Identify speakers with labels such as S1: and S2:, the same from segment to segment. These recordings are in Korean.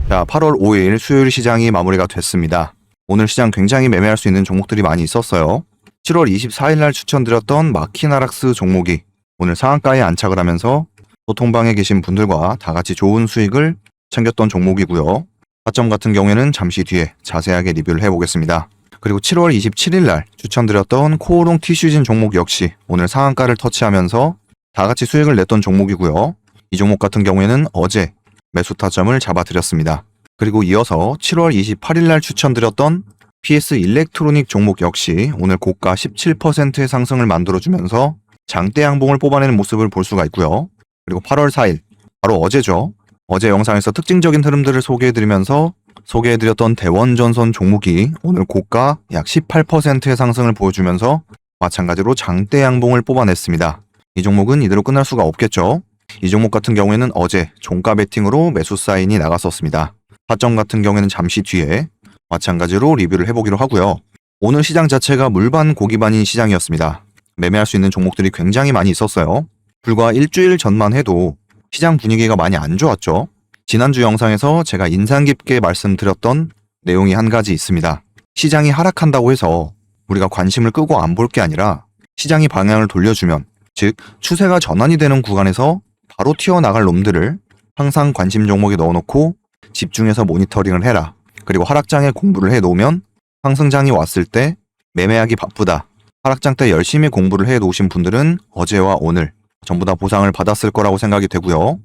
S1: 자, 8월 5일 수요일 시장이 마무리가 됐습니다. 오늘 시장 굉장히 매매할 수 있는 종목들이 많이 있었어요. 7월 24일 날 추천드렸던 마키나락스 종목이 오늘 상한가에 안착을 하면서 소통방에 계신 분들과 다 같이 좋은 수익을 챙겼던 종목이고요. 타점 같은 경우에는 잠시 뒤에 자세하게 리뷰를 해보겠습니다. 그리고 7월 27일 날 추천드렸던 코오롱 티슈진 종목 역시 오늘 상한가를 터치하면서 다 같이 수익을 냈던 종목이고요. 이 종목 같은 경우에는 어제 매수 타점을 잡아드렸습니다. 그리고 이어서 7월 28일 날 추천드렸던 PS 일렉트로닉 종목 역시 오늘 고가 17%의 상승을 만들어주면서 장대 양봉을 뽑아내는 모습을 볼 수가 있고요. 그리고 8월 4일, 바로 어제죠. 어제 영상에서 특징적인 흐름들을 소개해드리면서 소개해드렸던 대원전선 종목이 오늘 고가 약 18%의 상승을 보여주면서 마찬가지로 장대 양봉을 뽑아냈습니다. 이 종목은 이대로 끝날 수가 없겠죠. 이 종목 같은 경우에는 어제 종가 베팅으로 매수 사인이 나갔었습니다. 타점 같은 경우에는 잠시 뒤에 마찬가지로 리뷰를 해보기로 하고요. 오늘 시장 자체가 물반 고기반인 시장이었습니다. 매매할 수 있는 종목들이 굉장히 많이 있었어요. 불과 일주일 전만 해도 시장 분위기가 많이 안 좋았죠. 지난주 영상에서 제가 인상 깊게 말씀드렸던 내용이 한 가지 있습니다. 시장이 하락한다고 해서 우리가 관심을 끄고 안 볼 게 아니라 시장이 방향을 돌려주면, 즉 추세가 전환이 되는 구간에서 바로 튀어나갈 놈들을 항상 관심 종목에 넣어놓고 집중해서 모니터링을 해라. 그리고 하락장에 공부를 해놓으면 상승장이 왔을 때 매매하기 바쁘다. 하락장 때 열심히 공부를 해놓으신 분들은 어제와 오늘 전부 다 보상을 받았을 거라고 생각이 되고요.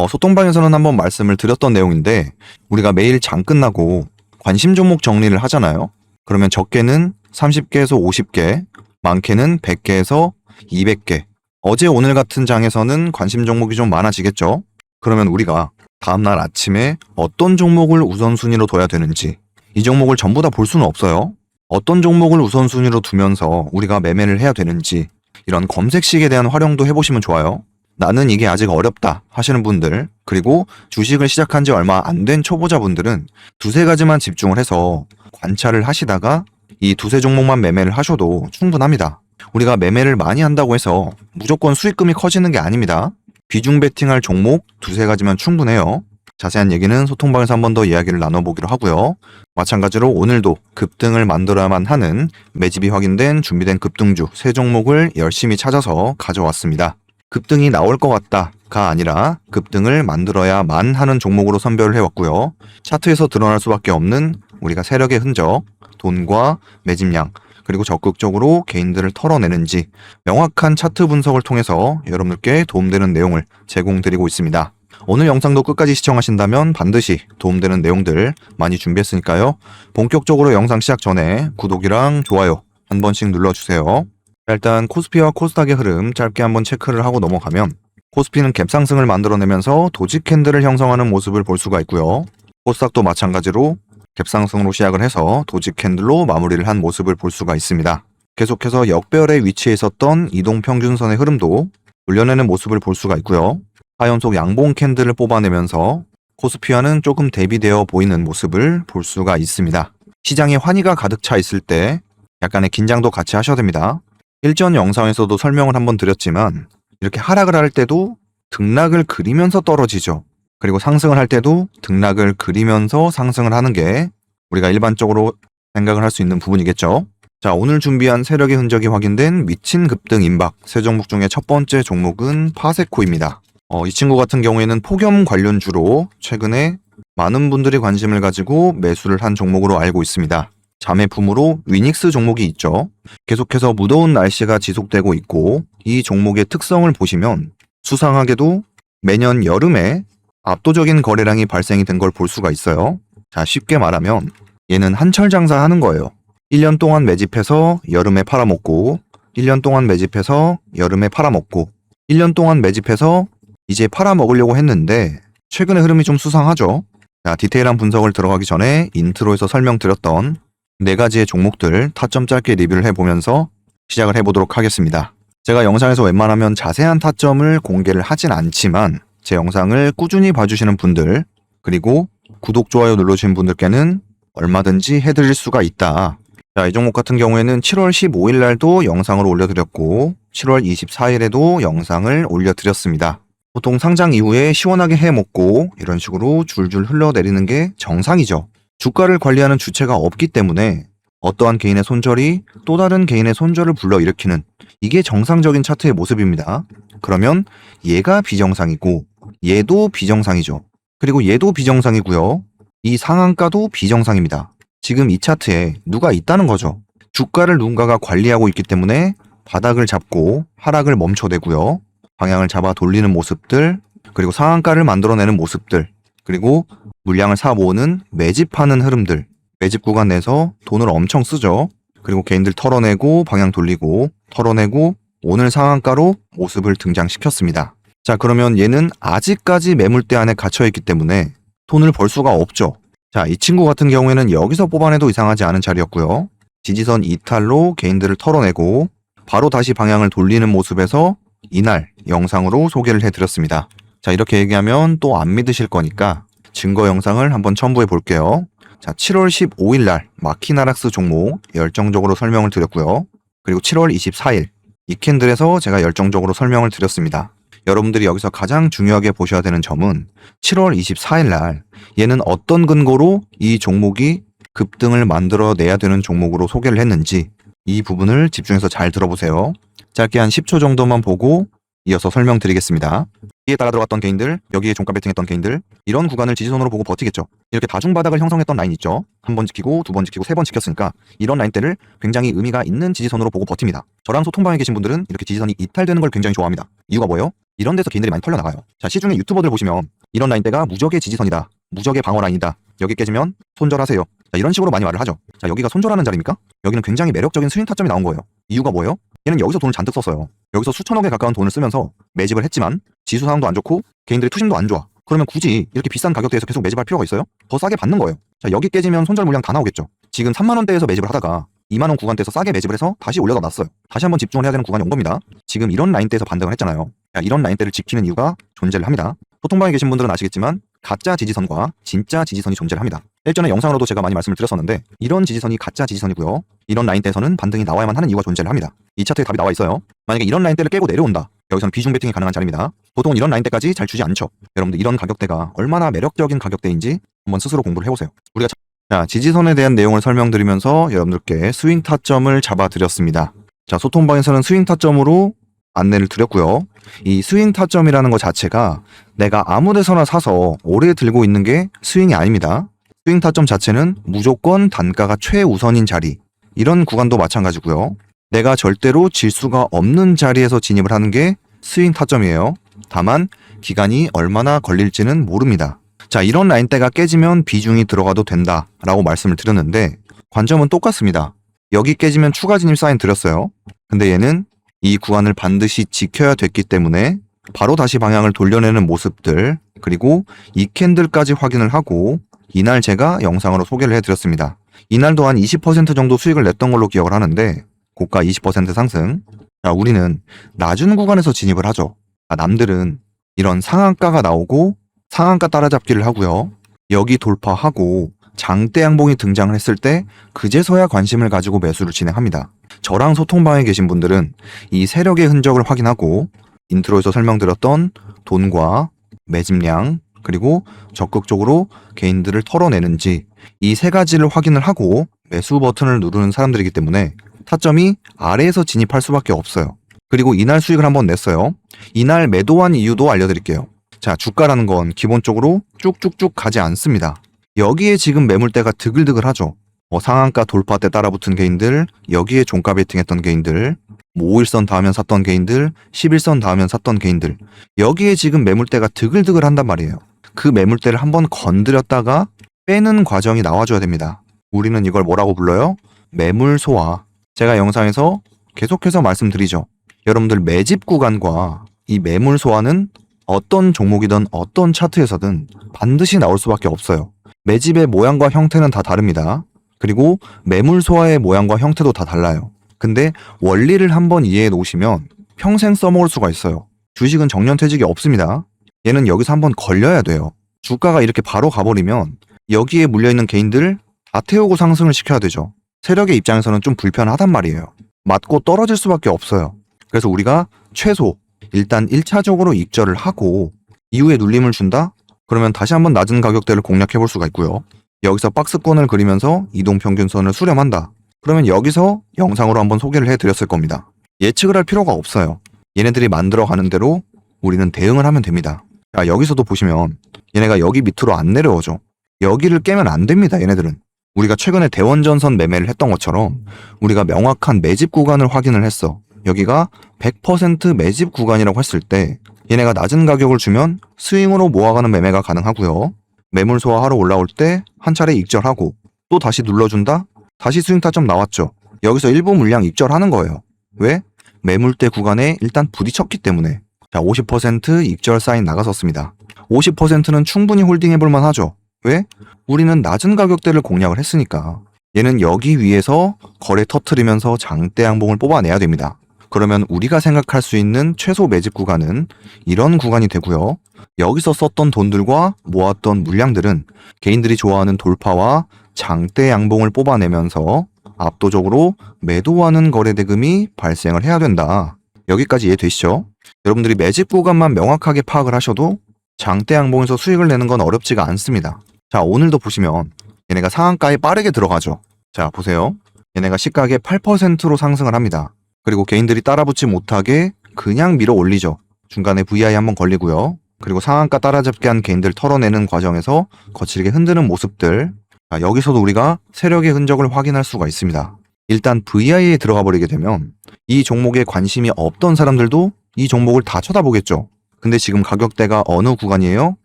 S1: 소통방에서는 한번 말씀을 드렸던 내용인데, 우리가 매일 장 끝나고 관심 종목 정리를 하잖아요. 그러면 적게는 30개에서 50개, 많게는 100개에서 200개. 어제 오늘 같은 장에서는 관심 종목이 좀 많아지겠죠. 그러면 우리가 다음날 아침에 어떤 종목을 우선순위로 둬야 되는지, 이 종목을 전부 다 볼 수는 없어요. 어떤 종목을 우선순위로 두면서 우리가 매매를 해야 되는지, 이런 검색식에 대한 활용도 해보시면 좋아요. 나는 이게 아직 어렵다 하시는 분들, 그리고 주식을 시작한 지 얼마 안 된 초보자분들은 두세 가지만 집중을 해서 관찰을 하시다가 이 두세 종목만 매매를 하셔도 충분합니다. 우리가 매매를 많이 한다고 해서 무조건 수익금이 커지는 게 아닙니다. 비중 베팅할 종목 두세 가지만 충분해요. 자세한 얘기는 소통방에서 한 번 더 이야기를 나눠보기로 하고요. 마찬가지로 오늘도 급등을 만들어야만 하는 매집이 확인된 준비된 급등주 세 종목을 열심히 찾아서 가져왔습니다. 급등이 나올 것 같다가 아니라 급등을 만들어야만 하는 종목으로 선별을 해왔고요. 차트에서 드러날 수밖에 없는 우리가 세력의 흔적, 돈과 매집량, 그리고 적극적으로 개인들을 털어내는지 명확한 차트 분석을 통해서 여러분들께 도움되는 내용을 제공드리고 있습니다. 오늘 영상도 끝까지 시청하신다면 반드시 도움되는 내용들 많이 준비했으니까요. 본격적으로 영상 시작 전에 구독이랑 좋아요 한 번씩 눌러주세요. 일단 코스피와 코스닥의 흐름 짧게 한번 체크를 하고 넘어가면, 코스피는 갭상승을 만들어내면서 도지 캔들을 형성하는 모습을 볼 수가 있고요. 코스닥도 마찬가지로 갭상승으로 시작을 해서 도지 캔들로 마무리를 한 모습을 볼 수가 있습니다. 계속해서 역배열의 위치에 있었던 이동평균선의 흐름도 올려내는 모습을 볼 수가 있고요. 4연속 양봉 캔들을 뽑아내면서 코스피와는 조금 대비되어 보이는 모습을 볼 수가 있습니다. 시장에 환희가 가득 차 있을 때 약간의 긴장도 같이 하셔야 됩니다. 일전 영상에서도 설명을 한번 드렸지만, 이렇게 하락을 할 때도 등락을 그리면서 떨어지죠. 그리고 상승을 할 때도 등락을 그리면서 상승을 하는 게 우리가 일반적으로 생각을 할 수 있는 부분이겠죠. 자, 오늘 준비한 세력의 흔적이 확인된 미친 급등 임박 세 종목 중에 첫 번째 종목은 파세코입니다. 이 친구 같은 경우에는 폭염 관련주로 최근에 많은 분들이 관심을 가지고 매수를 한 종목으로 알고 있습니다. 자매품으로 위닉스 종목이 있죠. 계속해서 무더운 날씨가 지속되고 있고, 이 종목의 특성을 보시면 수상하게도 매년 여름에 압도적인 거래량이 발생이 된 걸 볼 수가 있어요. 자, 쉽게 말하면 얘는 한철 장사하는 거예요. 1년 동안 매집해서 여름에 팔아먹고, 1년 동안 매집해서 여름에 팔아먹고, 1년 동안 매집해서 이제 팔아먹으려고 했는데 최근의 흐름이 좀 수상하죠. 자, 디테일한 분석을 들어가기 전에 인트로에서 설명드렸던 네 가지의 종목들 타점 짧게 리뷰를 해보면서 시작을 해보도록 하겠습니다. 제가 영상에서 웬만하면 자세한 타점을 공개를 하진 않지만 제 영상을 꾸준히 봐주시는 분들, 그리고 구독, 좋아요 눌러주신 분들께는 얼마든지 해드릴 수가 있다. 자, 이 종목 같은 경우에는 7월 15일 날도 영상을 올려드렸고 7월 24일에도 영상을 올려드렸습니다. 보통 상장 이후에 시원하게 해먹고 이런 식으로 줄줄 흘러내리는 게 정상이죠. 주가를 관리하는 주체가 없기 때문에 어떠한 개인의 손절이 또 다른 개인의 손절을 불러일으키는 이게 정상적인 차트의 모습입니다. 그러면 얘가 비정상이고 얘도 비정상이죠. 그리고 얘도 비정상이고요. 이 상한가도 비정상입니다. 지금 이 차트에 누가 있다는 거죠. 주가를 누군가가 관리하고 있기 때문에 바닥을 잡고 하락을 멈춰내고요. 방향을 잡아 돌리는 모습들, 그리고 상한가를 만들어내는 모습들, 그리고 물량을 사 모으는 매집하는 흐름들, 매집 구간 내에서 돈을 엄청 쓰죠. 그리고 개인들 털어내고 방향 돌리고 털어내고 오늘 상한가로 모습을 등장시켰습니다. 자, 그러면 얘는 아직까지 매물대 안에 갇혀있기 때문에 돈을 벌 수가 없죠. 자, 이 친구 같은 경우에는 여기서 뽑아내도 이상하지 않은 자리였고요. 지지선 이탈로 개인들을 털어내고 바로 다시 방향을 돌리는 모습에서 이날 영상으로 소개를 해드렸습니다. 자, 이렇게 얘기하면 또 안 믿으실 거니까 증거 영상을 한번 첨부해 볼게요. 자, 7월 15일 날 마키나락스 종목 열정적으로 설명을 드렸고요. 그리고 7월 24일 이 캔들에서 제가 열정적으로 설명을 드렸습니다. 여러분들이 여기서 가장 중요하게 보셔야 되는 점은 7월 24일 날 얘는 어떤 근거로 이 종목이 급등을 만들어내야 되는 종목으로 소개를 했는지 이 부분을 집중해서 잘 들어보세요. 짧게 한 10초 정도만 보고 이어서 설명드리겠습니다. 여기에 따라 들어갔던 개인들, 여기에 종가 베팅했던 개인들, 이런 구간을 지지선으로 보고 버티겠죠. 이렇게 다중바닥을 형성했던 라인 있죠. 한 번 지키고, 두 번 지키고, 세 번 지켰으니까 이런 라인대를 굉장히 의미가 있는 지지선으로 보고 버팁니다. 저랑 소통방에 계신 분들은 이렇게 지지선이 이탈되는 걸 굉장히 좋아합니다. 이유가 뭐예요? 이런 데서 개인들이 많이 털려나가요. 자, 시중에 유튜버들 보시면 이런 라인대가 무적의 지지선이다, 무적의 방어 라인이다, 여기 깨지면 손절하세요. 자, 이런 식으로 많이 말을 하죠. 자, 여기가 손절하는 자리입니까? 여기는 굉장히 매력적인 스윙 타점이 나온 거예요. 이유가 뭐예요? 얘는 여기서 돈을 잔뜩 썼어요. 여기서 수천억에 가까운 돈을 쓰면서 매집을 했지만 지수 상황도 안 좋고 개인들의 투심도 안 좋아. 그러면 굳이 이렇게 비싼 가격대에서 계속 매집할 필요가 있어요? 더 싸게 받는 거예요. 자, 여기 깨지면 손절 물량 다 나오겠죠. 지금 3만 원대에서 매집을 하다가 2만 원 구간대에서 싸게 매집을 해서 다시 올려다 놨어요. 다시 한번 집중을 해야 되는 구간이 온 겁니다. 지금 이런 라인대에서 반등을 했잖아요. 자, 이런 라인대를 지키는 이유가 존재를 합니다. 소통방에 계신 분들은 아시겠지만 가짜 지지선과 진짜 지지선이 존재를 합니다. 일전에 영상으로도 제가 많이 말씀을 드렸었는데 이런 지지선이 가짜 지지선이고요. 이런 라인대에서는 반등이 나와야만 하는 이유가 존재를 합니다. 이 차트에 답이 나와 있어요. 만약에 이런 라인대를 깨고 내려온다. 여기서는 비중 베팅이 가능한 자리입니다. 보통은 이런 라인대까지 잘 주지 않죠. 여러분들 이런 가격대가 얼마나 매력적인 가격대인지 한번 스스로 공부를 해보세요. 우리가 자, 지지선에 대한 내용을 설명드리면서 여러분들께 스윙 타점을 잡아드렸습니다. 자, 소통방에서는 스윙 타점으로 안내를 드렸고요. 이 스윙 타점이라는 것 자체가 내가 아무 데서나 사서 오래 들고 있는 게 스윙이 아닙니다. 스윙 타점 자체는 무조건 단가가 최우선인 자리, 이런 구간도 마찬가지고요. 내가 절대로 질 수가 없는 자리에서 진입을 하는 게 스윙 타점이에요. 다만 기간이 얼마나 걸릴지는 모릅니다. 자, 이런 라인대가 깨지면 비중이 들어가도 된다 라고 말씀을 드렸는데 관점은 똑같습니다. 여기 깨지면 추가 진입 사인 드렸어요. 근데 얘는 이 구간을 반드시 지켜야 됐기 때문에 바로 다시 방향을 돌려내는 모습들, 그리고 이 캔들까지 확인을 하고 이날 제가 영상으로 소개를 해드렸습니다. 이날도 한 20% 정도 수익을 냈던 걸로 기억을 하는데 고가 20% 상승. 자, 우리는 낮은 구간에서 진입을 하죠. 남들은 이런 상한가가 나오고 상한가 따라잡기를 하고요. 여기 돌파하고 장대 양봉이 등장을 했을 때 그제서야 관심을 가지고 매수를 진행합니다. 저랑 소통방에 계신 분들은 이 세력의 흔적을 확인하고 인트로에서 설명드렸던 돈과 매집량, 그리고 적극적으로 개인들을 털어내는지 이 세 가지를 확인을 하고 매수 버튼을 누르는 사람들이기 때문에 타점이 아래에서 진입할 수밖에 없어요. 그리고 이날 수익을 한번 냈어요. 이날 매도한 이유도 알려드릴게요. 자, 주가라는 건 기본적으로 쭉쭉쭉 가지 않습니다. 여기에 지금 매물대가 드글드글하죠. 상한가 돌파 때 따라붙은 개인들, 여기에 종가 베팅했던 개인들, 5일선 닿으면 샀던 개인들, 11선 닿으면 샀던 개인들, 여기에 지금 매물대가 드글드글 한단 말이에요. 그 매물대를 한번 건드렸다가 빼는 과정이 나와줘야 됩니다. 우리는 이걸 뭐라고 불러요? 매물 소화. 제가 영상에서 계속해서 말씀드리죠. 여러분들 매집 구간과 이 매물 소화는 어떤 종목이든 어떤 차트에서든 반드시 나올 수밖에 없어요. 매집의 모양과 형태는 다 다릅니다. 그리고 매물 소화의 모양과 형태도 다 달라요. 근데 원리를 한번 이해해 놓으시면 평생 써먹을 수가 있어요. 주식은 정년퇴직이 없습니다. 얘는 여기서 한번 걸려야 돼요. 주가가 이렇게 바로 가버리면 여기에 물려있는 개인들 다 태우고 상승을 시켜야 되죠. 세력의 입장에서는 좀 불편하단 말이에요. 맞고 떨어질 수밖에 없어요. 그래서 우리가 최소 일단 1차적으로 익절을 하고 이후에 눌림을 준다? 그러면 다시 한번 낮은 가격대를 공략해 볼 수가 있고요. 여기서 박스권을 그리면서 이동평균선을 수렴한다. 그러면 여기서 영상으로 한번 소개를 해드렸을 겁니다. 예측을 할 필요가 없어요. 얘네들이 만들어가는 대로 우리는 대응을 하면 됩니다. 자, 여기서도 보시면 얘네가 여기 밑으로 안 내려오죠. 여기를 깨면 안 됩니다. 얘네들은. 우리가 최근에 대원전선 매매를 했던 것처럼 우리가 명확한 매집 구간을 확인을 했어. 여기가 100% 매집 구간이라고 했을 때 얘네가 낮은 가격을 주면 스윙으로 모아가는 매매가 가능하고요. 매물 소화하러 올라올 때 한 차례 익절하고 또 다시 눌러준다? 다시 스윙 타점 나왔죠. 여기서 일부 물량 익절하는 거예요. 왜? 매물대 구간에 일단 부딪혔기 때문에. 자, 50% 익절 사인 나갔었습니다. 50%는 충분히 홀딩해볼 만하죠. 왜? 우리는 낮은 가격대를 공략을 했으니까. 얘는 여기 위에서 거래 터트리면서 장대 양봉을 뽑아내야 됩니다. 그러면 우리가 생각할 수 있는 최소 매집 구간은 이런 구간이 되고요. 여기서 썼던 돈들과 모았던 물량들은 개인들이 좋아하는 돌파와 장대 양봉을 뽑아내면서 압도적으로 매도하는 거래 대금이 발생을 해야 된다. 여기까지 이해되시죠? 여러분들이 매집 구간만 명확하게 파악을 하셔도 장대 양봉에서 수익을 내는 건 어렵지가 않습니다. 자, 오늘도 보시면 얘네가 상한가에 빠르게 들어가죠. 자, 보세요. 얘네가 시가의 8%로 상승을 합니다. 그리고 개인들이 따라붙지 못하게 그냥 밀어 올리죠. 중간에 VI 한번 걸리고요. 그리고 상한가 따라잡게 한 개인들 털어내는 과정에서 거칠게 흔드는 모습들. 자, 여기서도 우리가 세력의 흔적을 확인할 수가 있습니다. 일단 VI에 들어가 버리게 되면 이 종목에 관심이 없던 사람들도 이 종목을 다 쳐다보겠죠. 근데 지금 가격대가 어느 구간이에요?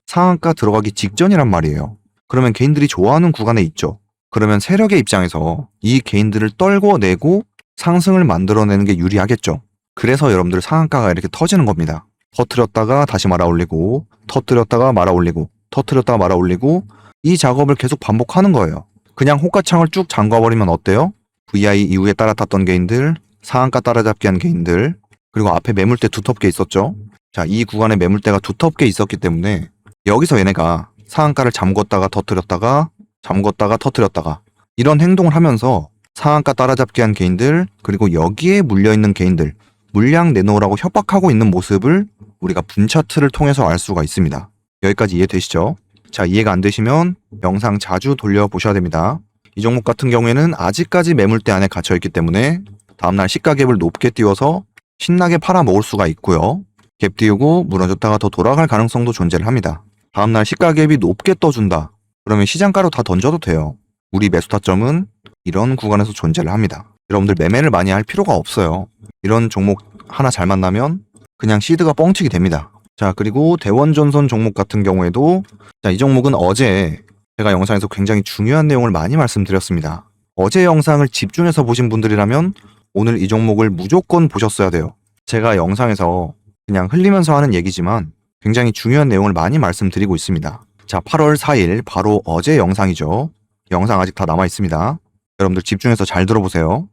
S1: 상한가 들어가기 직전이란 말이에요. 그러면 개인들이 좋아하는 구간에 있죠. 그러면 세력의 입장에서 이 개인들을 떨궈내고 상승을 만들어내는 게 유리하겠죠. 그래서 여러분들 상한가가 이렇게 터지는 겁니다. 터뜨렸다가 다시 말아 올리고, 터뜨렸다가 말아 올리고, 터뜨렸다가 말아 올리고, 이 작업을 계속 반복하는 거예요. 그냥 호가창을 쭉 잠가버리면 어때요? VI 이후에 따라탔던 개인들, 상한가 따라잡기 한 개인들, 그리고 앞에 매물대 두텁게 있었죠. 자, 이 구간에 매물대가 두텁게 있었기 때문에 여기서 얘네가 상한가를 잠궜다가 터뜨렸다가 잠궜다가 터뜨렸다가 이런 행동을 하면서 상한가 따라잡기 한 개인들, 그리고 여기에 물려있는 개인들, 물량 내놓으라고 협박하고 있는 모습을 우리가 분 차트를 통해서 알 수가 있습니다. 여기까지 이해되시죠? 자, 이해가 안 되시면 영상 자주 돌려보셔야 됩니다. 이 종목 같은 경우에는 아직까지 매물대 안에 갇혀있기 때문에 다음날 시가 갭을 높게 띄워서 신나게 팔아먹을 수가 있고요. 갭 띄우고 무너졌다가 더 돌아갈 가능성도 존재를 합니다. 다음날 시가 갭이 높게 떠준다. 그러면 시장가로 다 던져도 돼요. 우리 매수 타점은 이런 구간에서 존재를 합니다. 여러분들 매매를 많이 할 필요가 없어요. 이런 종목 하나 잘 만나면 그냥 시드가 뻥치기 됩니다. 자, 그리고 대원전선 종목 같은 경우에도 자, 이 종목은 어제 제가 영상에서 굉장히 중요한 내용을 많이 말씀드렸습니다. 어제 영상을 집중해서 보신 분들이라면 오늘 이 종목을 무조건 보셨어야 돼요. 제가 영상에서 그냥 흘리면서 하는 얘기지만 굉장히 중요한 내용을 많이 말씀드리고 있습니다. 자, 8월 4일 바로 어제 영상이죠. 영상 아직 다 남아 있습니다. 여러분들 집중해서 잘 들어보세요.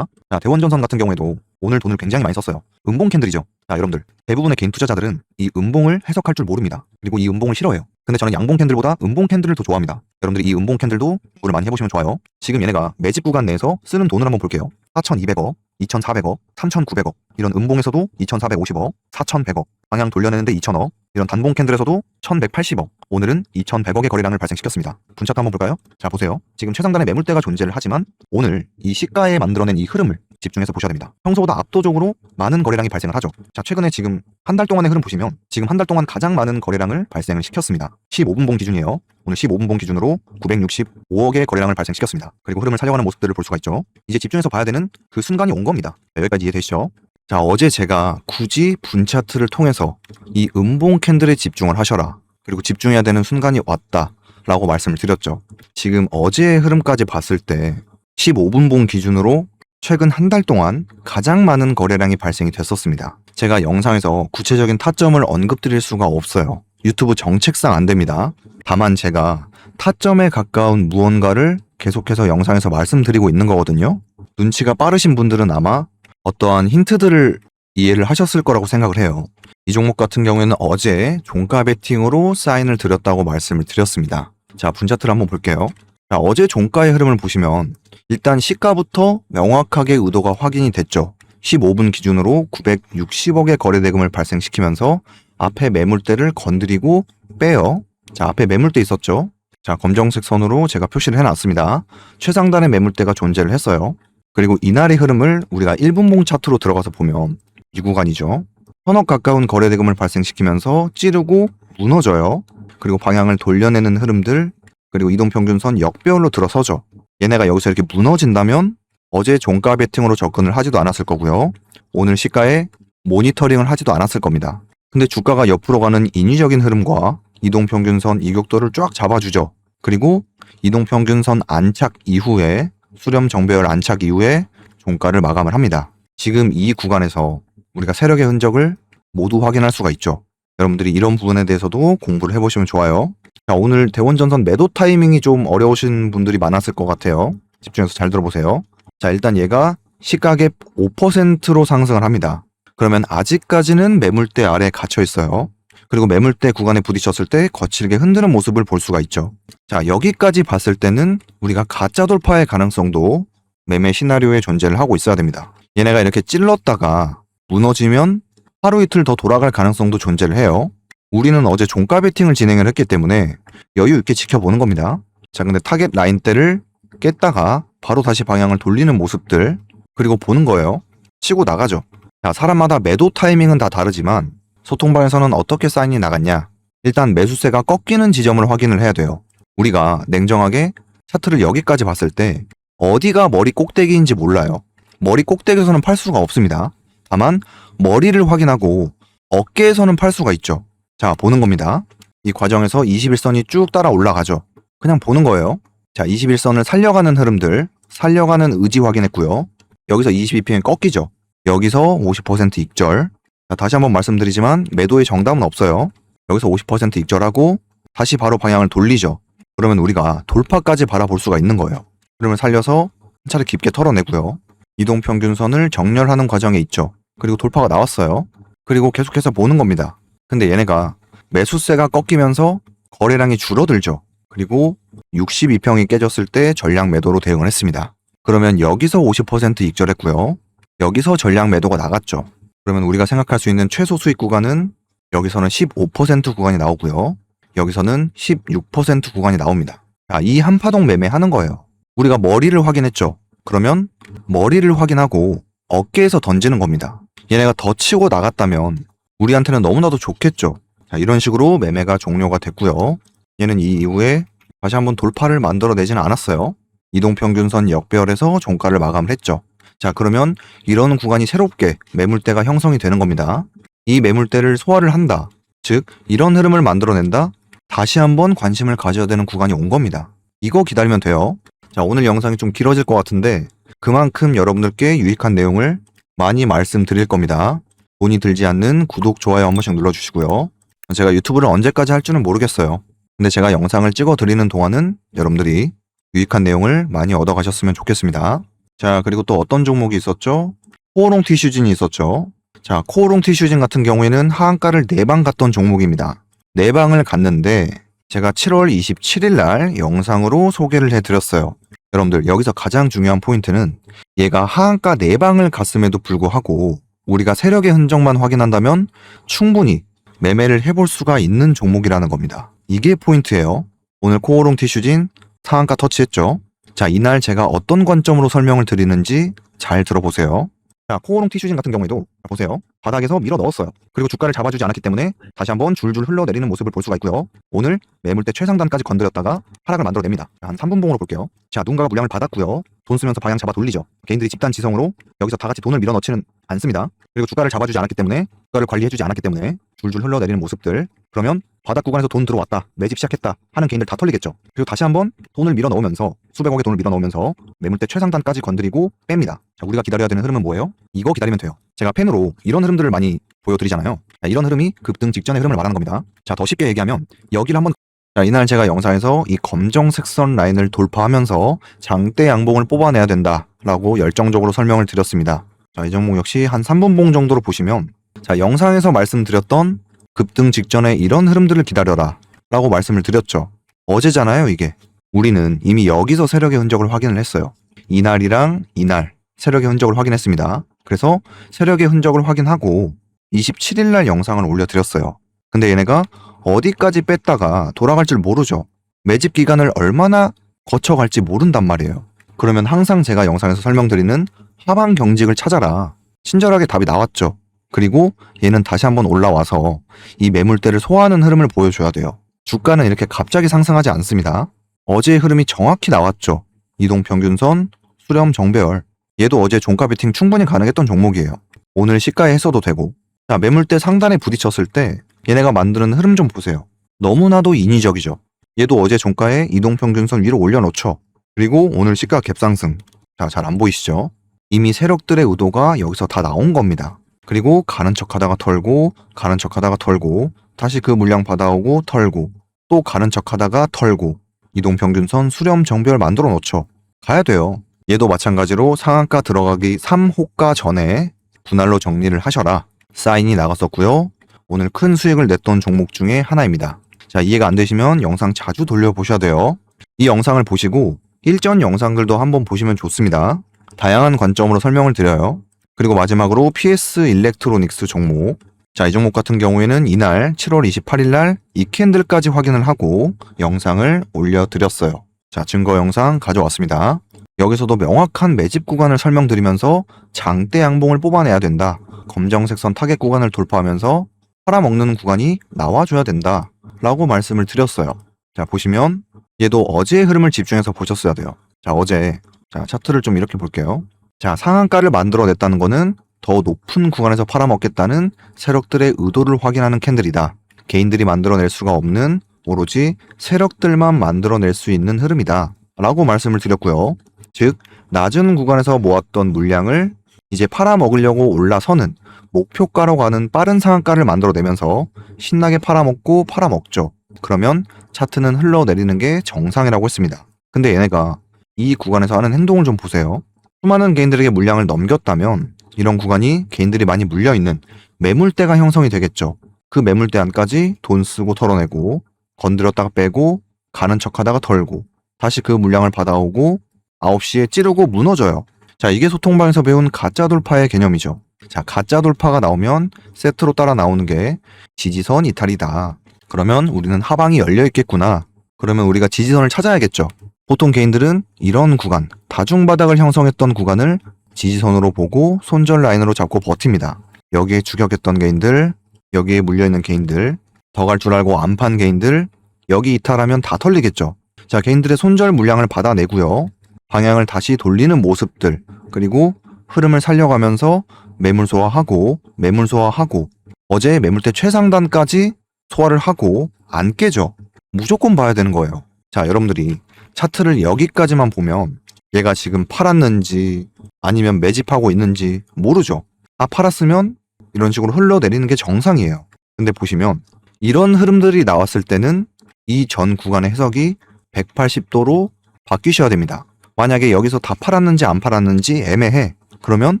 S1: 자, 대원전선 같은 경우에도 오늘 돈을 굉장히 많이 썼어요. 음봉 캔들이죠. 자, 여러분들 대부분의 개인 투자자들은 이 음봉을 해석할 줄 모릅니다. 그리고 이 음봉을 싫어해요. 근데 저는 양봉 캔들보다 음봉 캔들을 더 좋아합니다. 여러분들이 이 음봉 캔들도 공부를 많이 해보시면 좋아요. 지금 얘네가 매집 구간 내에서 쓰는 돈을 한번 볼게요. 4,200억, 2,400억, 3,900억 이런 음봉에서도 2,450억, 4,100억 방향 돌려내는데 2,000억 이런 단봉 캔들에서도 1,180억 오늘은 2,100억의 거래량을 발생시켰습니다. 분차트 한번 볼까요? 자, 보세요. 지금 최상단에 매물대가 존재를 하지만 오늘 이 시가에 만들어낸 이 흐름을 집중해서 보셔야 됩니다. 평소보다 압도적으로 많은 거래량이 발생을 하죠. 자, 최근에 지금 한 달 동안의 흐름 보시면 지금 한 달 동안 가장 많은 거래량을 발생을 시켰습니다. 15분봉 기준이에요. 오늘 15분봉 기준으로 965억의 거래량을 발생시켰습니다. 그리고 흐름을 살려가는 모습들을 볼 수가 있죠. 이제 집중해서 봐야 되는 그 순간이 온 겁니다. 여기까지 이해되시죠? 자, 어제 제가 굳이 분 차트를 통해서 이 음봉 캔들에 집중을 하셔라. 그리고 집중해야 되는 순간이 왔다. 라고 말씀을 드렸죠. 지금 어제의 흐름까지 봤을 때 15분봉 기준으로 최근 한 달 동안 가장 많은 거래량이 발생이 됐었습니다. 제가 영상에서 구체적인 타점을 언급드릴 수가 없어요. 유튜브 정책상 안 됩니다. 다만 제가 타점에 가까운 무언가를 계속해서 영상에서 말씀드리고 있는 거거든요. 눈치가 빠르신 분들은 아마 어떠한 힌트들을 이해를 하셨을 거라고 생각을 해요. 이 종목 같은 경우에는 어제 종가 베팅으로 사인을 드렸다고 말씀을 드렸습니다. 자, 분차트를 한번 볼게요. 자, 어제 종가의 흐름을 보시면 일단 시가부터 명확하게 의도가 확인이 됐죠. 15분 기준으로 960억의 거래 대금을 발생시키면서 앞에 매물대를 건드리고 빼요. 자, 앞에 매물대 있었죠? 자, 검정색 선으로 제가 표시를 해놨습니다. 최상단의 매물대가 존재를 했어요. 그리고 이날의 흐름을 우리가 1분봉 차트로 들어가서 보면 이 구간이죠. 1000억 가까운 거래 대금을 발생시키면서 찌르고 무너져요. 그리고 방향을 돌려내는 흐름들, 그리고 이동평균선 역배열로 들어서죠. 얘네가 여기서 이렇게 무너진다면 어제 종가 베팅으로 접근을 하지도 않았을 거고요. 오늘 시가에 모니터링을 하지도 않았을 겁니다. 근데 주가가 옆으로 가는 인위적인 흐름과 이동평균선 이격도를 쫙 잡아주죠. 그리고 이동평균선 안착 이후에 수렴 정배열 안착 이후에 종가를 마감을 합니다. 지금 이 구간에서 우리가 세력의 흔적을 모두 확인할 수가 있죠. 여러분들이 이런 부분에 대해서도 공부를 해보시면 좋아요. 자, 오늘 대원전선 매도 타이밍이 좀 어려우신 분들이 많았을 것 같아요. 집중해서 잘 들어보세요. 자, 일단 얘가 시가갭 5%로 상승을 합니다. 그러면 아직까지는 매물대 아래에 갇혀 있어요. 그리고 매물대 구간에 부딪혔을 때 거칠게 흔드는 모습을 볼 수가 있죠. 자, 여기까지 봤을 때는 우리가 가짜 돌파의 가능성도 매매 시나리오에 존재를 하고 있어야 됩니다. 얘네가 이렇게 찔렀다가 무너지면 하루 이틀 더 돌아갈 가능성도 존재를 해요. 우리는 어제 종가 베팅을 진행을 했기 때문에 여유 있게 지켜보는 겁니다. 자, 근데 타겟 라인대를 깼다가 바로 다시 방향을 돌리는 모습들, 그리고 보는 거예요. 치고 나가죠. 자, 사람마다 매도 타이밍은 다 다르지만 소통방에서는 어떻게 사인이 나갔냐? 일단 매수세가 꺾이는 지점을 확인을 해야 돼요. 우리가 냉정하게 차트를 여기까지 봤을 때 어디가 머리 꼭대기인지 몰라요. 머리 꼭대기에서는 팔 수가 없습니다. 다만 머리를 확인하고 어깨에서는 팔 수가 있죠. 자, 보는 겁니다. 이 과정에서 21선이 쭉 따라 올라가죠. 그냥 보는 거예요. 자, 21선을 살려가는 흐름들, 살려가는 의지 확인했고요. 여기서 22pm 꺾이죠. 여기서 50% 익절. 자, 다시 한번 말씀드리지만 매도의 정답은 없어요. 여기서 50% 익절하고 다시 바로 방향을 돌리죠. 그러면 우리가 돌파까지 바라볼 수가 있는 거예요. 그러면 살려서 한 차례 깊게 털어내고요. 이동평균선을 정렬하는 과정에 있죠. 그리고 돌파가 나왔어요. 그리고 계속해서 보는 겁니다. 근데 얘네가 매수세가 꺾이면서 거래량이 줄어들죠. 그리고 62평이 깨졌을 때 전량 매도로 대응을 했습니다. 그러면 여기서 50% 익절했고요. 여기서 전량 매도가 나갔죠. 그러면 우리가 생각할 수 있는 최소 수익 구간은 여기서는 15% 구간이 나오고요. 여기서는 16% 구간이 나옵니다. 자, 이 한파동 매매하는 거예요. 우리가 머리를 확인했죠. 그러면 머리를 확인하고 어깨에서 던지는 겁니다. 얘네가 더 치고 나갔다면 우리한테는 너무나도 좋겠죠. 자, 이런 식으로 매매가 종료가 됐고요. 얘는 이 이후에 다시 한번 돌파를 만들어내지는 않았어요. 이동평균선 역배열에서 종가를 마감을 했죠. 자, 그러면 이런 구간이 새롭게 매물대가 형성이 되는 겁니다. 이 매물대를 소화를 한다. 즉, 이런 흐름을 만들어낸다. 다시 한번 관심을 가져야 되는 구간이 온 겁니다. 이거 기다리면 돼요. 자, 오늘 영상이 좀 길어질 것 같은데 그만큼 여러분들께 유익한 내용을 많이 말씀드릴 겁니다. 돈이 들지 않는 구독, 좋아요 한 번씩 눌러주시고요. 제가 유튜브를 언제까지 할지는 모르겠어요. 근데 제가 영상을 찍어 드리는 동안은 여러분들이 유익한 내용을 많이 얻어가셨으면 좋겠습니다. 자, 그리고 또 어떤 종목이 있었죠? 코오롱 티슈진이 있었죠. 자, 코오롱 티슈진 같은 경우에는 하한가를 4방 갔던 종목입니다. 4방을 갔는데 제가 7월 27일 날 영상으로 소개를 해드렸어요. 여러분들, 여기서 가장 중요한 포인트는 얘가 하한가 4방을 갔음에도 불구하고 우리가 세력의 흔적만 확인한다면 충분히 매매를 해볼 수가 있는 종목이라는 겁니다. 이게 포인트예요. 오늘 코오롱 티슈진 상한가 터치했죠. 자, 이날 제가 어떤 관점으로 설명을 드리는지 잘 들어보세요. 자, 코오롱 티슈진 같은 경우에도 보세요. 바닥에서 밀어 넣었어요. 그리고 주가를 잡아주지 않았기 때문에 다시 한번 줄줄 흘러내리는 모습을 볼 수가 있고요. 오늘 매물대 최상단까지 건드렸다가 하락을 만들어냅니다. 한 3분봉으로 볼게요. 자, 누군가가 물량을 받았고요. 돈 쓰면서 방향 잡아 돌리죠. 개인들이 집단 지성으로 여기서 다 같이 돈을 밀어 넣지는 않습니다. 그리고 주가를 잡아주지 않았기 때문에, 주가를 관리해주지 않았기 때문에 줄줄 흘러내리는 모습들. 그러면 바닥 구간에서 돈 들어왔다, 매집 시작했다 하는 개인들 다 털리겠죠. 그리고 다시 한번 돈을 밀어 넣으면서, 수백억의 돈을 밀어 넣으면서 매물대 최상단까지 건드리고 뺍니다. 자, 우리가 기다려야 되는 흐름은 뭐예요? 이거 기다리면 돼요. 제가 펜으로 이런 흐름들을 많이 보여드리잖아요. 자, 이런 흐름이 급등 직전의 흐름을 말하는 겁니다. 자, 더 쉽게 얘기하면 여기를 한번, 자, 이날 제가 영상에서 이 검정색 선 라인을 돌파하면서 장대 양봉을 뽑아내야 된다라고 열정적으로 설명을 드렸습니다. 자, 이 종목 역시 한 3분봉 정도로 보시면, 자, 영상에서 말씀드렸던 급등 직전에 이런 흐름들을 기다려라 라고 말씀을 드렸죠. 어제잖아요, 이게. 우리는 이미 여기서 세력의 흔적을 확인을 했어요. 이날이랑 이날 세력의 흔적을 확인했습니다. 그래서 세력의 흔적을 확인하고 27일날 영상을 올려드렸어요. 근데 얘네가 어디까지 뺐다가 돌아갈 줄 모르죠. 매집 기간을 얼마나 거쳐갈지 모른단 말이에요. 그러면 항상 제가 영상에서 설명드리는 하방 경직을 찾아라. 친절하게 답이 나왔죠. 그리고 얘는 다시 한번 올라와서 이 매물대를 소화하는 흐름을 보여줘야 돼요. 주가는 이렇게 갑자기 상승하지 않습니다. 어제의 흐름이 정확히 나왔죠. 이동평균선, 수렴 정배열. 얘도 어제 종가 베팅 충분히 가능했던 종목이에요. 오늘 시가에 했어도 되고. 자, 매물대 상단에 부딪혔을 때 얘네가 만드는 흐름 좀 보세요. 너무나도 인위적이죠. 얘도 어제 종가에 이동평균선 위로 올려놓죠. 그리고 오늘 시가 갭상승. 자, 잘 안 보이시죠? 이미 세력들의 의도가 여기서 다 나온 겁니다. 그리고 가는 척 하다가 털고, 가는 척 하다가 털고, 다시 그 물량 받아오고 털고, 또 가는 척 하다가 털고, 이동평균선 수렴 정배열 만들어 놓죠. 가야 돼요. 얘도 마찬가지로 상한가 들어가기 3호가 전에 분할로 정리를 하셔라. 사인이 나갔었고요. 오늘 큰 수익을 냈던 종목 중에 하나입니다. 자, 이해가 안 되시면 영상 자주 돌려보셔야 돼요. 이 영상을 보시고 일전 영상들도 한번 보시면 좋습니다. 다양한 관점으로 설명을 드려요. 그리고 마지막으로 PS 일렉트로닉스 종목. 자, 이 종목 같은 경우에는 이날 7월 28일 날 이 캔들까지 확인을 하고 영상을 올려드렸어요. 자, 증거 영상 가져왔습니다. 여기서도 명확한 매집 구간을 설명드리면서 장대 양봉을 뽑아내야 된다. 검정색 선 타겟 구간을 돌파하면서 팔아먹는 구간이 나와줘야 된다. 라고 말씀을 드렸어요. 자, 보시면 얘도 어제의 흐름을 집중해서 보셨어야 돼요. 자, 어제 자, 차트를 좀 이렇게 볼게요. 자, 상한가를 만들어냈다는 거는 더 높은 구간에서 팔아먹겠다는 세력들의 의도를 확인하는 캔들이다. 개인들이 만들어낼 수가 없는 오로지 세력들만 만들어낼 수 있는 흐름이다. 라고 말씀을 드렸고요. 즉, 낮은 구간에서 모았던 물량을 이제 팔아먹으려고 올라서는 목표가로 가는 빠른 상한가를 만들어내면서 신나게 팔아먹고 팔아먹죠. 그러면 차트는 흘러내리는 게 정상이라고 했습니다. 근데 얘네가 이 구간에서 하는 행동을 좀 보세요. 수많은 개인들에게 물량을 넘겼다면 이런 구간이 개인들이 많이 물려있는 매물대가 형성이 되겠죠. 그 매물대 안까지 돈 쓰고 털어내고 건드렸다가 빼고 가는 척하다가 털고 다시 그 물량을 받아오고 9시에 찌르고 무너져요. 자, 이게 소통방에서 배운 가짜 돌파의 개념이죠. 자, 가짜 돌파가 나오면 세트로 따라 나오는 게 지지선 이탈이다. 그러면 우리는 하방이 열려 있겠구나. 그러면 우리가 지지선을 찾아야겠죠. 보통 개인들은 이런 구간, 다중바닥을 형성했던 구간을 지지선으로 보고 손절 라인으로 잡고 버팁니다. 여기에 추격했던 개인들, 여기에 물려있는 개인들, 더 갈 줄 알고 안 판 개인들, 여기 이탈하면 다 털리겠죠. 자, 개인들의 손절 물량을 받아내고요. 방향을 다시 돌리는 모습들, 그리고 흐름을 살려가면서 매물 소화하고 어제 매물대 최상단까지 소화를 하고 안 깨죠. 무조건 봐야 되는 거예요. 자, 여러분들이 차트를 여기까지만 보면 얘가 지금 팔았는지 아니면 매집하고 있는지 모르죠. 아, 팔았으면 이런 식으로 흘러내리는 게 정상이에요. 근데 보시면 이런 흐름들이 나왔을 때는 이 전 구간의 해석이 180도로 바뀌셔야 됩니다. 만약에 여기서 다 팔았는지 안 팔았는지 애매해. 그러면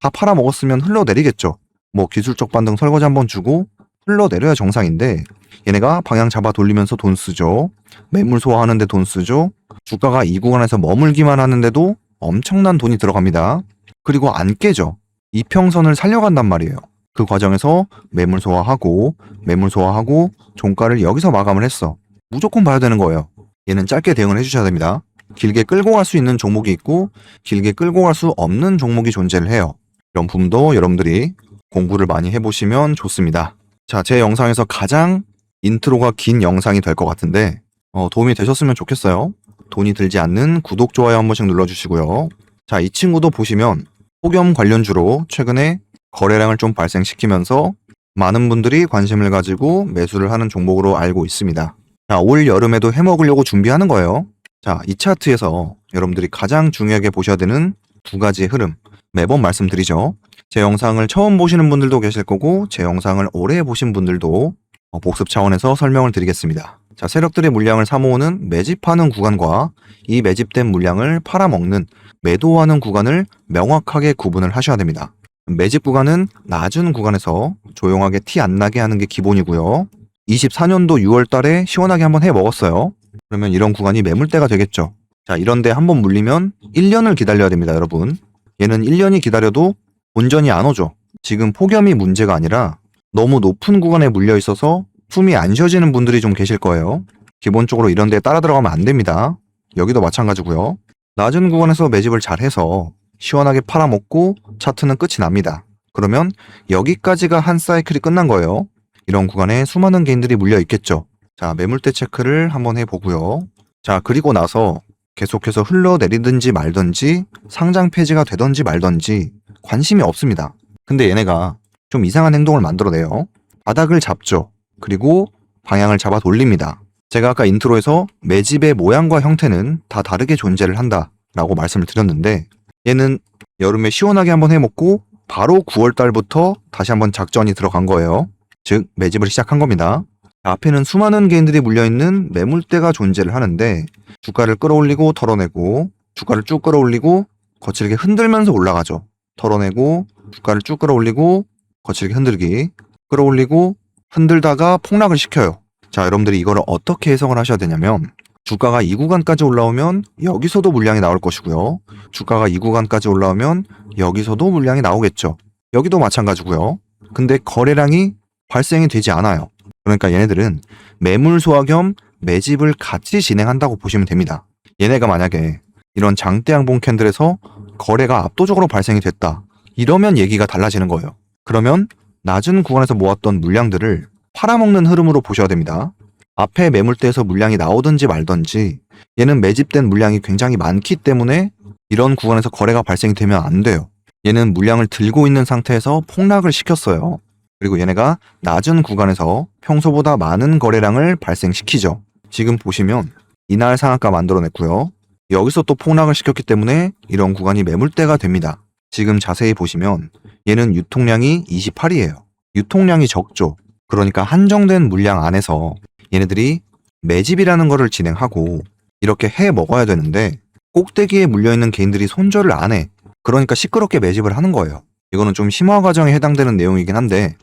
S1: 다 팔아먹었으면 흘러내리겠죠. 뭐 기술적 반등 설거지 한번 주고 흘러내려야 정상인데 얘네가 방향 잡아 돌리면서 돈 쓰죠. 매물 소화하는데 돈 쓰죠. 주가가 이 구간에서 머물기만 하는데도 엄청난 돈이 들어갑니다. 그리고 안 깨죠. 이평선을 살려간단 말이에요. 그 과정에서 매물 소화하고 종가를 여기서 마감을 했어. 무조건 봐야 되는 거예요. 얘는 짧게 대응을 해주셔야 됩니다. 길게 끌고 갈 수 있는 종목이 있고 길게 끌고 갈 수 없는 종목이 존재를 해요. 이런 부분도 여러분들이 공부를 많이 해보시면 좋습니다. 자, 제 영상에서 가장 인트로가 긴 영상이 될 것 같은데 도움이 되셨으면 좋겠어요. 돈이 들지 않는 구독, 좋아요 한 번씩 눌러주시고요. 자, 이 친구도 보시면 폭염 관련주로 최근에 거래량을 좀 발생시키면서 많은 분들이 관심을 가지고 매수를 하는 종목으로 알고 있습니다. 자, 올 여름에도 해먹으려고 준비하는 거예요. 자, 이 차트에서 여러분들이 가장 중요하게 보셔야 되는 두 가지의 흐름 매번 말씀드리죠. 제 영상을 처음 보시는 분들도 계실 거고 제 영상을 오래 보신 분들도 복습 차원에서 설명을 드리겠습니다. 자, 세력들의 물량을 사모으는 매집하는 구간과 이 매집된 물량을 팔아먹는 매도하는 구간을 명확하게 구분을 하셔야 됩니다. 매집 구간은 낮은 구간에서 조용하게 티 안 나게 하는 게 기본이고요. 24년도 6월 달에 시원하게 한번 해 먹었어요. 그러면 이런 구간이 매물대가 되겠죠. 자, 이런데 한번 물리면 1년을 기다려야 됩니다, 여러분. 얘는 1년이 기다려도 본전이 안 오죠. 지금 폭염이 문제가 아니라 너무 높은 구간에 물려 있어서 숨이 안 쉬어지는 분들이 좀 계실 거예요. 기본적으로 이런 데 따라 들어가면 안 됩니다. 여기도 마찬가지고요. 낮은 구간에서 매집을 잘 해서 시원하게 팔아먹고 차트는 끝이 납니다. 그러면 여기까지가 한 사이클이 끝난 거예요. 이런 구간에 수많은 개인들이 물려 있겠죠. 자, 매물대 체크를 한번 해보고요. 자, 그리고 나서 계속해서 흘러내리든지 말든지 상장 폐지가 되든지 말든지 관심이 없습니다. 근데 얘네가 좀 이상한 행동을 만들어내요. 바닥을 잡죠. 그리고 방향을 잡아 돌립니다. 제가 아까 인트로에서 매집의 모양과 형태는 다 다르게 존재를 한다 라고 말씀을 드렸는데, 얘는 여름에 시원하게 한번 해먹고 바로 9월 달부터 다시 한번 작전이 들어간 거예요. 즉 매집을 시작한 겁니다. 앞에는 수많은 개인들이 물려있는 매물대가 존재를 하는데, 주가를 끌어올리고 털어내고 주가를 쭉 끌어올리고 거칠게 흔들면서 올라가죠. 털어내고 주가를 쭉 끌어올리고 거칠게 흔들기, 끌어올리고 흔들다가 폭락을 시켜요. 자, 여러분들이 이거를 어떻게 해석을 하셔야 되냐면, 주가가 이 구간까지 올라오면 여기서도 물량이 나올 것이고요. 주가가 이 구간까지 올라오면 여기서도 물량이 나오겠죠. 여기도 마찬가지고요. 근데 거래량이 발생이 되지 않아요. 그러니까 얘네들은 매물 소화 겸 매집을 같이 진행한다고 보시면 됩니다. 얘네가 만약에 이런 장대양봉 캔들에서 거래가 압도적으로 발생이 됐다, 이러면 얘기가 달라지는 거예요. 그러면 낮은 구간에서 모았던 물량들을 팔아먹는 흐름으로 보셔야 됩니다. 앞에 매물대에서 물량이 나오든지 말든지 얘는 매집된 물량이 굉장히 많기 때문에 이런 구간에서 거래가 발생이 되면 안 돼요. 얘는 물량을 들고 있는 상태에서 폭락을 시켰어요. 그리고 얘네가 낮은 구간에서 평소보다 많은 거래량을 발생시키죠. 지금 보시면 이날 상한가 만들어냈고요. 여기서 또 폭락을 시켰기 때문에 이런 구간이 매물대가 됩니다. 지금 자세히 보시면 얘는 유통량이 28이에요. 유통량이 적죠. 그러니까 한정된 물량 안에서 얘네들이 매집이라는 거를 진행하고 이렇게 해 먹어야 되는데, 꼭대기에 물려있는 개인들이 손절을 안 해. 그러니까 시끄럽게 매집을 하는 거예요. 이거는 좀 심화 과정에 해당되는 내용이긴 한데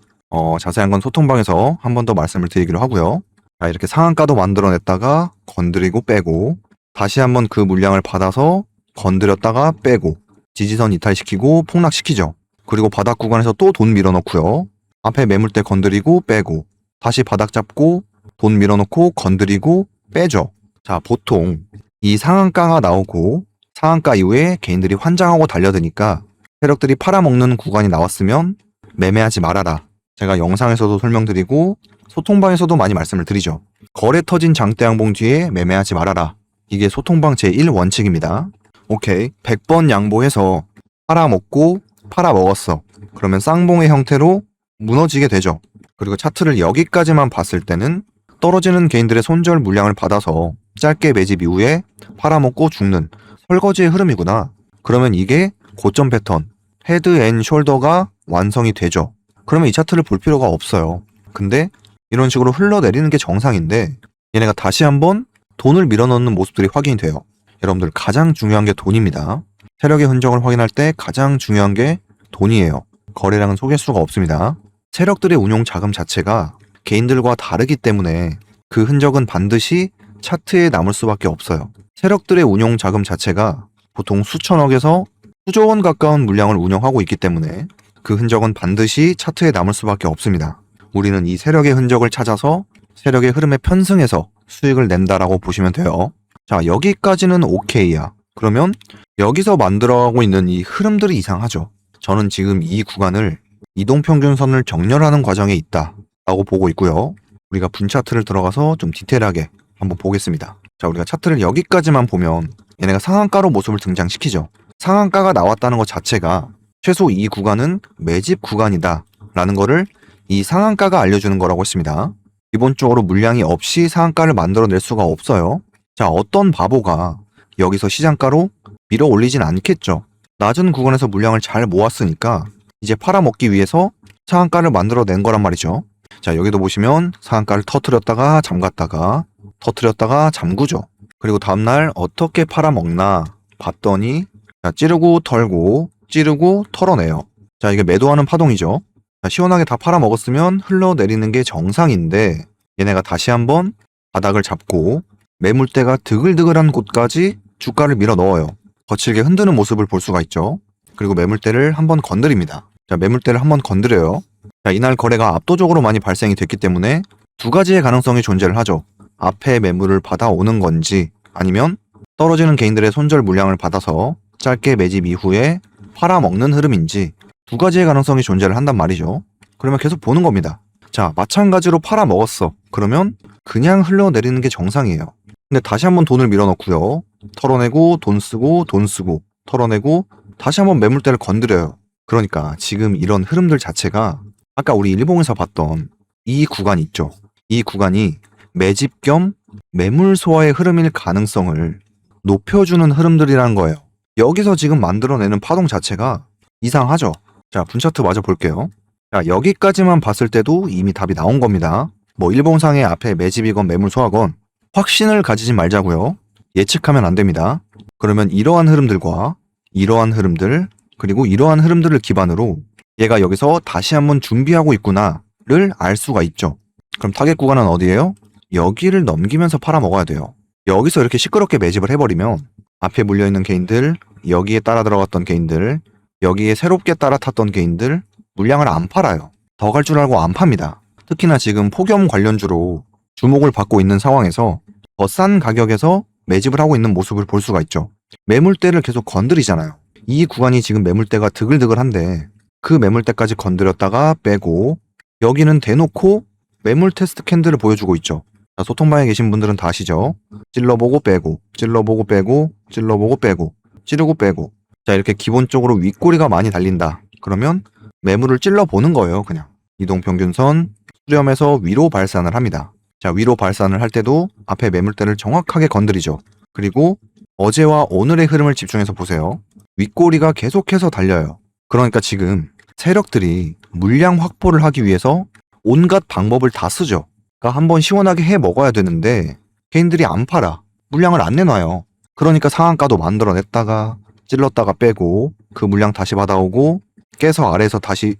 S1: 자세한 건 소통방에서 한 번 더 말씀을 드리기로 하고요. 자, 이렇게 상한가도 만들어냈다가 건드리고 빼고, 다시 한번 그 물량을 받아서 건드렸다가 빼고, 지지선 이탈시키고 폭락시키죠. 그리고 바닥 구간에서 또 돈 밀어넣고요. 앞에 매물대 건드리고 빼고, 다시 바닥 잡고 돈 밀어넣고 건드리고 빼죠. 자, 보통 이 상한가가 나오고 상한가 이후에 개인들이 환장하고 달려드니까 세력들이 팔아먹는 구간이 나왔으면 매매하지 말아라. 제가 영상에서도 설명드리고 소통방에서도 많이 말씀을 드리죠. 거래 터진 장대양봉 뒤에 매매하지 말아라. 이게 소통방 제1원칙입니다. 오케이, 100번 양보해서 팔아먹고 팔아먹었어. 그러면 쌍봉의 형태로 무너지게 되죠. 그리고 차트를 여기까지만 봤을 때는 떨어지는 개인들의 손절 물량을 받아서 짧게 매집 이후에 팔아먹고 죽는 설거지의 흐름이구나. 그러면 이게 고점 패턴, 헤드 앤 숄더가 완성이 되죠. 그러면 이 차트를 볼 필요가 없어요. 근데 이런 식으로 흘러내리는 게 정상인데 얘네가 다시 한번 돈을 밀어넣는 모습들이 확인이 돼요. 여러분들, 가장 중요한 게 돈입니다. 세력의 흔적을 확인할 때 가장 중요한 게 돈이에요. 거래량은 속일 수가 없습니다. 세력들의 운용 자금 자체가 개인들과 다르기 때문에 그 흔적은 반드시 차트에 남을 수밖에 없어요. 세력들의 운용 자금 자체가 보통 수천억에서 수조 원 가까운 물량을 운영하고 있기 때문에 그 흔적은 반드시 차트에 남을 수밖에 없습니다. 우리는 이 세력의 흔적을 찾아서 세력의 흐름에 편승해서 수익을 낸다라고 보시면 돼요. 자, 여기까지는 오케이야. 그러면 여기서 만들어가고 있는 이 흐름들이 이상하죠. 저는 지금 이 구간을 이동평균선을 정렬하는 과정에 있다 라고 보고 있고요. 우리가 분 차트를 들어가서 좀 디테일하게 한번 보겠습니다. 자, 우리가 차트를 여기까지만 보면 얘네가 상한가로 모습을 등장시키죠. 상한가가 나왔다는 것 자체가 최소 이 구간은 매집 구간이다 라는 거를 이 상한가가 알려주는 거라고 했습니다. 기본적으로 물량이 없이 상한가를 만들어낼 수가 없어요. 자, 어떤 바보가 여기서 시장가로 밀어 올리진 않겠죠. 낮은 구간에서 물량을 잘 모았으니까 이제 팔아먹기 위해서 상한가를 만들어낸 거란 말이죠. 자, 여기도 보시면 상한가를 터트렸다가 잠갔다가 터트렸다가 잠그죠. 그리고 다음날 어떻게 팔아먹나 봤더니 자, 찌르고 털고 찌르고 털어내요. 자, 이게 매도하는 파동이죠. 자, 시원하게 다 팔아먹었으면 흘러내리는 게 정상인데 얘네가 다시 한번 바닥을 잡고 매물대가 드글드글한 곳까지 주가를 밀어 넣어요. 거칠게 흔드는 모습을 볼 수가 있죠. 그리고 매물대를 한번 건드립니다. 자, 매물대를 한번 건드려요. 자, 이날 거래가 압도적으로 많이 발생이 됐기 때문에 두 가지의 가능성이 존재를 하죠. 앞에 매물을 받아오는 건지 아니면 떨어지는 개인들의 손절 물량을 받아서 짧게 매집 이후에 팔아먹는 흐름인지 두 가지의 가능성이 존재를 한단 말이죠. 그러면 계속 보는 겁니다. 자, 마찬가지로 팔아먹었어. 그러면 그냥 흘러내리는 게 정상이에요. 근데 다시 한번 돈을 밀어넣고요. 털어내고 돈 쓰고 돈 쓰고 털어내고 다시 한번 매물대를 건드려요. 그러니까 지금 이런 흐름들 자체가 아까 우리 일봉에서 봤던 이 구간 있죠. 이 구간이 매집 겸 매물 소화의 흐름일 가능성을 높여주는 흐름들이라는 거예요. 여기서 지금 만들어내는 파동 자체가 이상하죠. 자, 분차트 마저 볼게요. 자, 여기까지만 봤을 때도 이미 답이 나온 겁니다. 뭐 일봉상의 앞에 매집이건 매물 소화건 확신을 가지지 말자고요. 예측하면 안 됩니다. 그러면 이러한 흐름들과 이러한 흐름들 그리고 이러한 흐름들을 기반으로 얘가 여기서 다시 한번 준비하고 있구나를 알 수가 있죠. 그럼 타겟 구간은 어디예요? 여기를 넘기면서 팔아먹어야 돼요. 여기서 이렇게 시끄럽게 매집을 해버리면 앞에 물려있는 개인들, 여기에 따라 들어갔던 개인들, 여기에 새롭게 따라 탔던 개인들 물량을 안 팔아요. 더 갈 줄 알고 안 팝니다. 특히나 지금 폭염 관련주로 주목을 받고 있는 상황에서 더 싼 가격에서 매집을 하고 있는 모습을 볼 수가 있죠. 매물대를 계속 건드리잖아요. 이 구간이 지금 매물대가 드글드글한데 그 매물대까지 건드렸다가 빼고 여기는 대놓고 매물 테스트 캔들을 보여주고 있죠. 자, 소통방에 계신 분들은 다 아시죠? 찔러보고 빼고 찔러보고 빼고 찔러보고 빼고 찌르고 빼고. 자, 이렇게 기본적으로 윗꼬리가 많이 달린다. 그러면 매물을 찔러보는 거예요. 그냥 이동평균선 수렴해서 위로 발산을 합니다. 자, 위로 발산을 할 때도 앞에 매물대를 정확하게 건드리죠. 그리고 어제와 오늘의 흐름을 집중해서 보세요. 윗꼬리가 계속해서 달려요. 그러니까 지금 세력들이 물량 확보를 하기 위해서 온갖 방법을 다 쓰죠. 그러니까 한번 시원하게 해 먹어야 되는데 개인들이 안 팔아. 물량을 안 내놔요. 그러니까 상한가도 만들어냈다가 찔렀다가 빼고 그 물량 다시 받아오고 깨서 아래에서 다시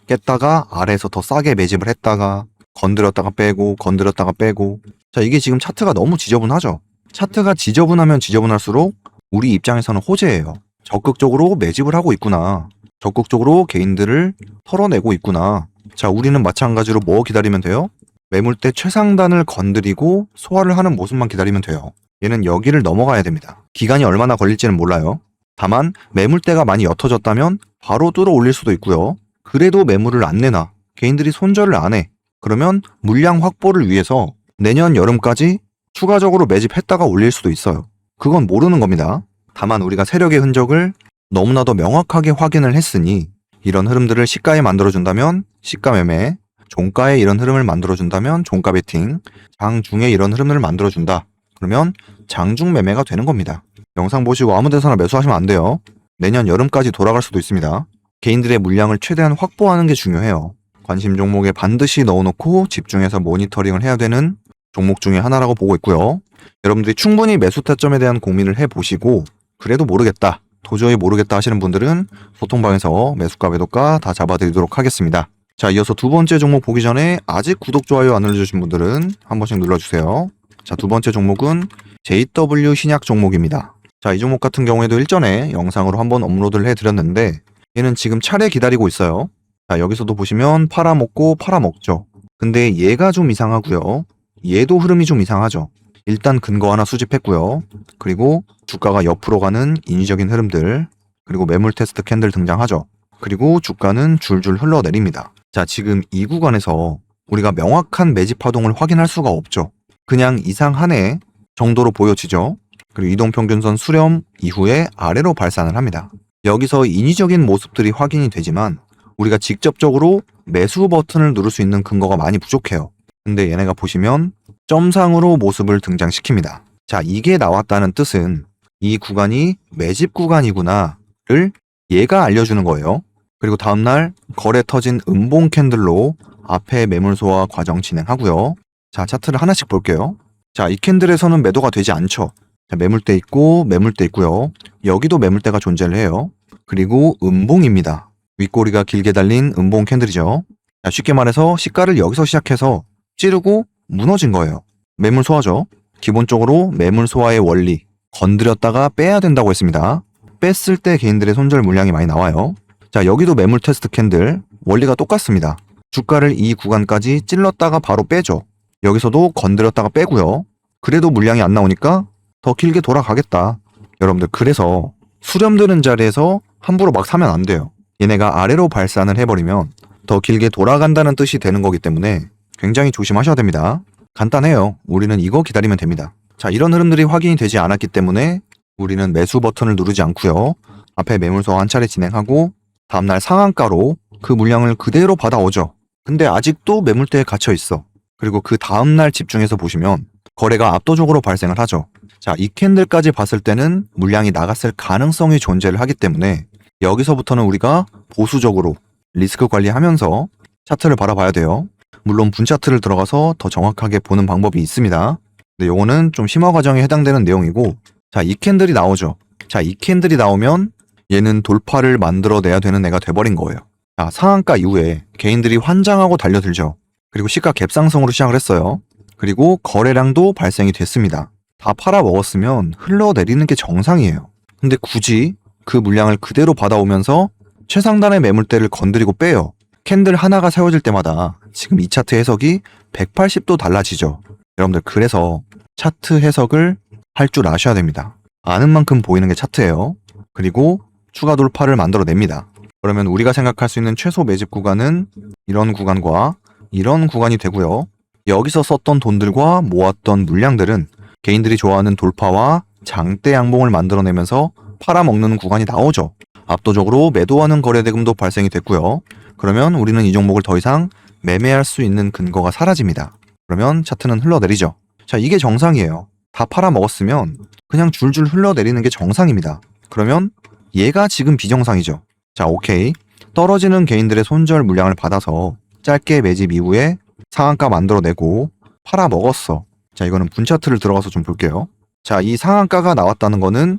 S1: 깼다가 아래에서 더 싸게 매집을 했다가 건드렸다가 빼고 건드렸다가 빼고. 자, 이게 지금 차트가 너무 지저분하죠. 차트가 지저분하면 지저분할수록 우리 입장에서는 호재예요. 적극적으로 매집을 하고 있구나. 적극적으로 개인들을 털어내고 있구나. 자, 우리는 마찬가지로 뭐 기다리면 돼요? 매물대 최상단을 건드리고 소화를 하는 모습만 기다리면 돼요. 얘는 여기를 넘어가야 됩니다. 기간이 얼마나 걸릴지는 몰라요. 다만 매물대가 많이 옅어졌다면 바로 뚫어 올릴 수도 있고요. 그래도 매물을 안 내놔. 개인들이 손절을 안 해. 그러면 물량 확보를 위해서 내년 여름까지 추가적으로 매집했다가 올릴 수도 있어요. 그건 모르는 겁니다. 다만 우리가 세력의 흔적을 너무나도 명확하게 확인을 했으니 이런 흐름들을 시가에 만들어준다면 시가 매매, 종가에 이런 흐름을 만들어준다면 종가 베팅, 장중에 이런 흐름을 만들어준다. 그러면 장중 매매가 되는 겁니다. 영상 보시고 아무 데서나 매수하시면 안 돼요. 내년 여름까지 돌아갈 수도 있습니다. 개인들의 물량을 최대한 확보하는 게 중요해요. 관심 종목에 반드시 넣어놓고 집중해서 모니터링을 해야 되는 종목 중에 하나라고 보고 있고요. 여러분들이 충분히 매수 타점에 대한 고민을 해보시고 그래도 모르겠다, 도저히 모르겠다 하시는 분들은 소통방에서 매수가 매도가 다 잡아드리도록 하겠습니다. 자, 이어서 두 번째 종목 보기 전에 아직 구독, 좋아요 안 눌러주신 분들은 한 번씩 눌러주세요. 자, 두 번째 종목은 JW 신약 종목입니다. 자, 이 종목 같은 경우에도 일전에 영상으로 한번 업로드를 해드렸는데 얘는 지금 차례 기다리고 있어요. 자, 여기서도 보시면 팔아먹고 팔아먹죠. 근데 얘가 좀 이상하고요. 얘도 흐름이 좀 이상하죠. 일단 근거 하나 수집했고요. 그리고 주가가 옆으로 가는 인위적인 흐름들, 그리고 매물 테스트 캔들 등장하죠. 그리고 주가는 줄줄 흘러내립니다. 자, 지금 이 구간에서 우리가 명확한 매집 파동을 확인할 수가 없죠. 그냥 이상하네 정도로 보여지죠. 그리고 이동평균선 수렴 이후에 아래로 발산을 합니다. 여기서 인위적인 모습들이 확인이 되지만 우리가 직접적으로 매수 버튼을 누를 수 있는 근거가 많이 부족해요. 근데 얘네가 보시면 점상으로 모습을 등장시킵니다. 자, 이게 나왔다는 뜻은 이 구간이 매집 구간이구나를 얘가 알려주는 거예요. 그리고 다음날 거래 터진 음봉 캔들로 앞에 매물 소화 과정 진행하고요. 자, 차트를 하나씩 볼게요. 자, 이 캔들에서는 매도가 되지 않죠. 자, 매물대 있고 매물대 있고요. 여기도 매물대가 존재를 해요. 그리고 음봉입니다. 윗꼬리가 길게 달린 음봉 캔들이죠. 자, 쉽게 말해서 시가를 여기서 시작해서 찌르고 무너진 거예요. 매물 소화죠. 기본적으로 매물 소화의 원리, 건드렸다가 빼야 된다고 했습니다. 뺐을 때 개인들의 손절 물량이 많이 나와요. 자, 여기도 매물 테스트 캔들 원리가 똑같습니다. 주가를 이 구간까지 찔렀다가 바로 빼죠. 여기서도 건드렸다가 빼고요. 그래도 물량이 안 나오니까 더 길게 돌아가겠다. 여러분들, 그래서 수렴드는 자리에서 함부로 막 사면 안 돼요. 얘네가 아래로 발산을 해버리면 더 길게 돌아간다는 뜻이 되는 거기 때문에 굉장히 조심하셔야 됩니다. 간단해요. 우리는 이거 기다리면 됩니다. 자, 이런 흐름들이 확인이 되지 않았기 때문에 우리는 매수 버튼을 누르지 않고요. 앞에 매물소 한 차례 진행하고 다음날 상한가로 그 물량을 그대로 받아오죠. 근데 아직도 매물대에 갇혀 있어. 그리고 그 다음날 집중해서 보시면 거래가 압도적으로 발생을 하죠. 자, 이 캔들까지 봤을 때는 물량이 나갔을 가능성이 존재를 하기 때문에 여기서부터는 우리가 보수적으로 리스크 관리하면서 차트를 바라봐야 돼요. 물론 분차트를 들어가서 더 정확하게 보는 방법이 있습니다. 근데 요거는 좀 심화 과정에 해당되는 내용이고, 자, 이 캔들이 나오죠. 자, 이 캔들이 나오면 얘는 돌파를 만들어내야 되는 애가 돼버린 거예요. 자, 상한가 이후에 개인들이 환장하고 달려들죠. 그리고 시가 갭상승으로 시작을 했어요. 그리고 거래량도 발생이 됐습니다. 다 팔아먹었으면 흘러내리는 게 정상이에요. 근데 굳이 그 물량을 그대로 받아오면서 최상단의 매물대를 건드리고 빼요. 캔들 하나가 세워질 때마다 지금 이 차트 해석이 180도 달라지죠. 여러분들, 그래서 차트 해석을 할 줄 아셔야 됩니다. 아는 만큼 보이는 게 차트예요. 그리고 추가 돌파를 만들어냅니다. 그러면 우리가 생각할 수 있는 최소 매집 구간은 이런 구간과 이런 구간이 되고요. 여기서 썼던 돈들과 모았던 물량들은 개인들이 좋아하는 돌파와 장대 양봉을 만들어내면서 팔아먹는 구간이 나오죠. 압도적으로 매도하는 거래대금도 발생이 됐고요. 그러면 우리는 이 종목을 더 이상 매매할 수 있는 근거가 사라집니다. 그러면 차트는 흘러내리죠. 자, 이게 정상이에요. 다 팔아먹었으면 그냥 줄줄 흘러내리는 게 정상입니다. 그러면 얘가 지금 비정상이죠. 자, 오케이. 떨어지는 개인들의 손절 물량을 받아서 짧게 매집 이후에 상한가 만들어내고 팔아먹었어. 자, 이거는 분차트를 들어가서 좀 볼게요. 자, 이 상한가가 나왔다는 거는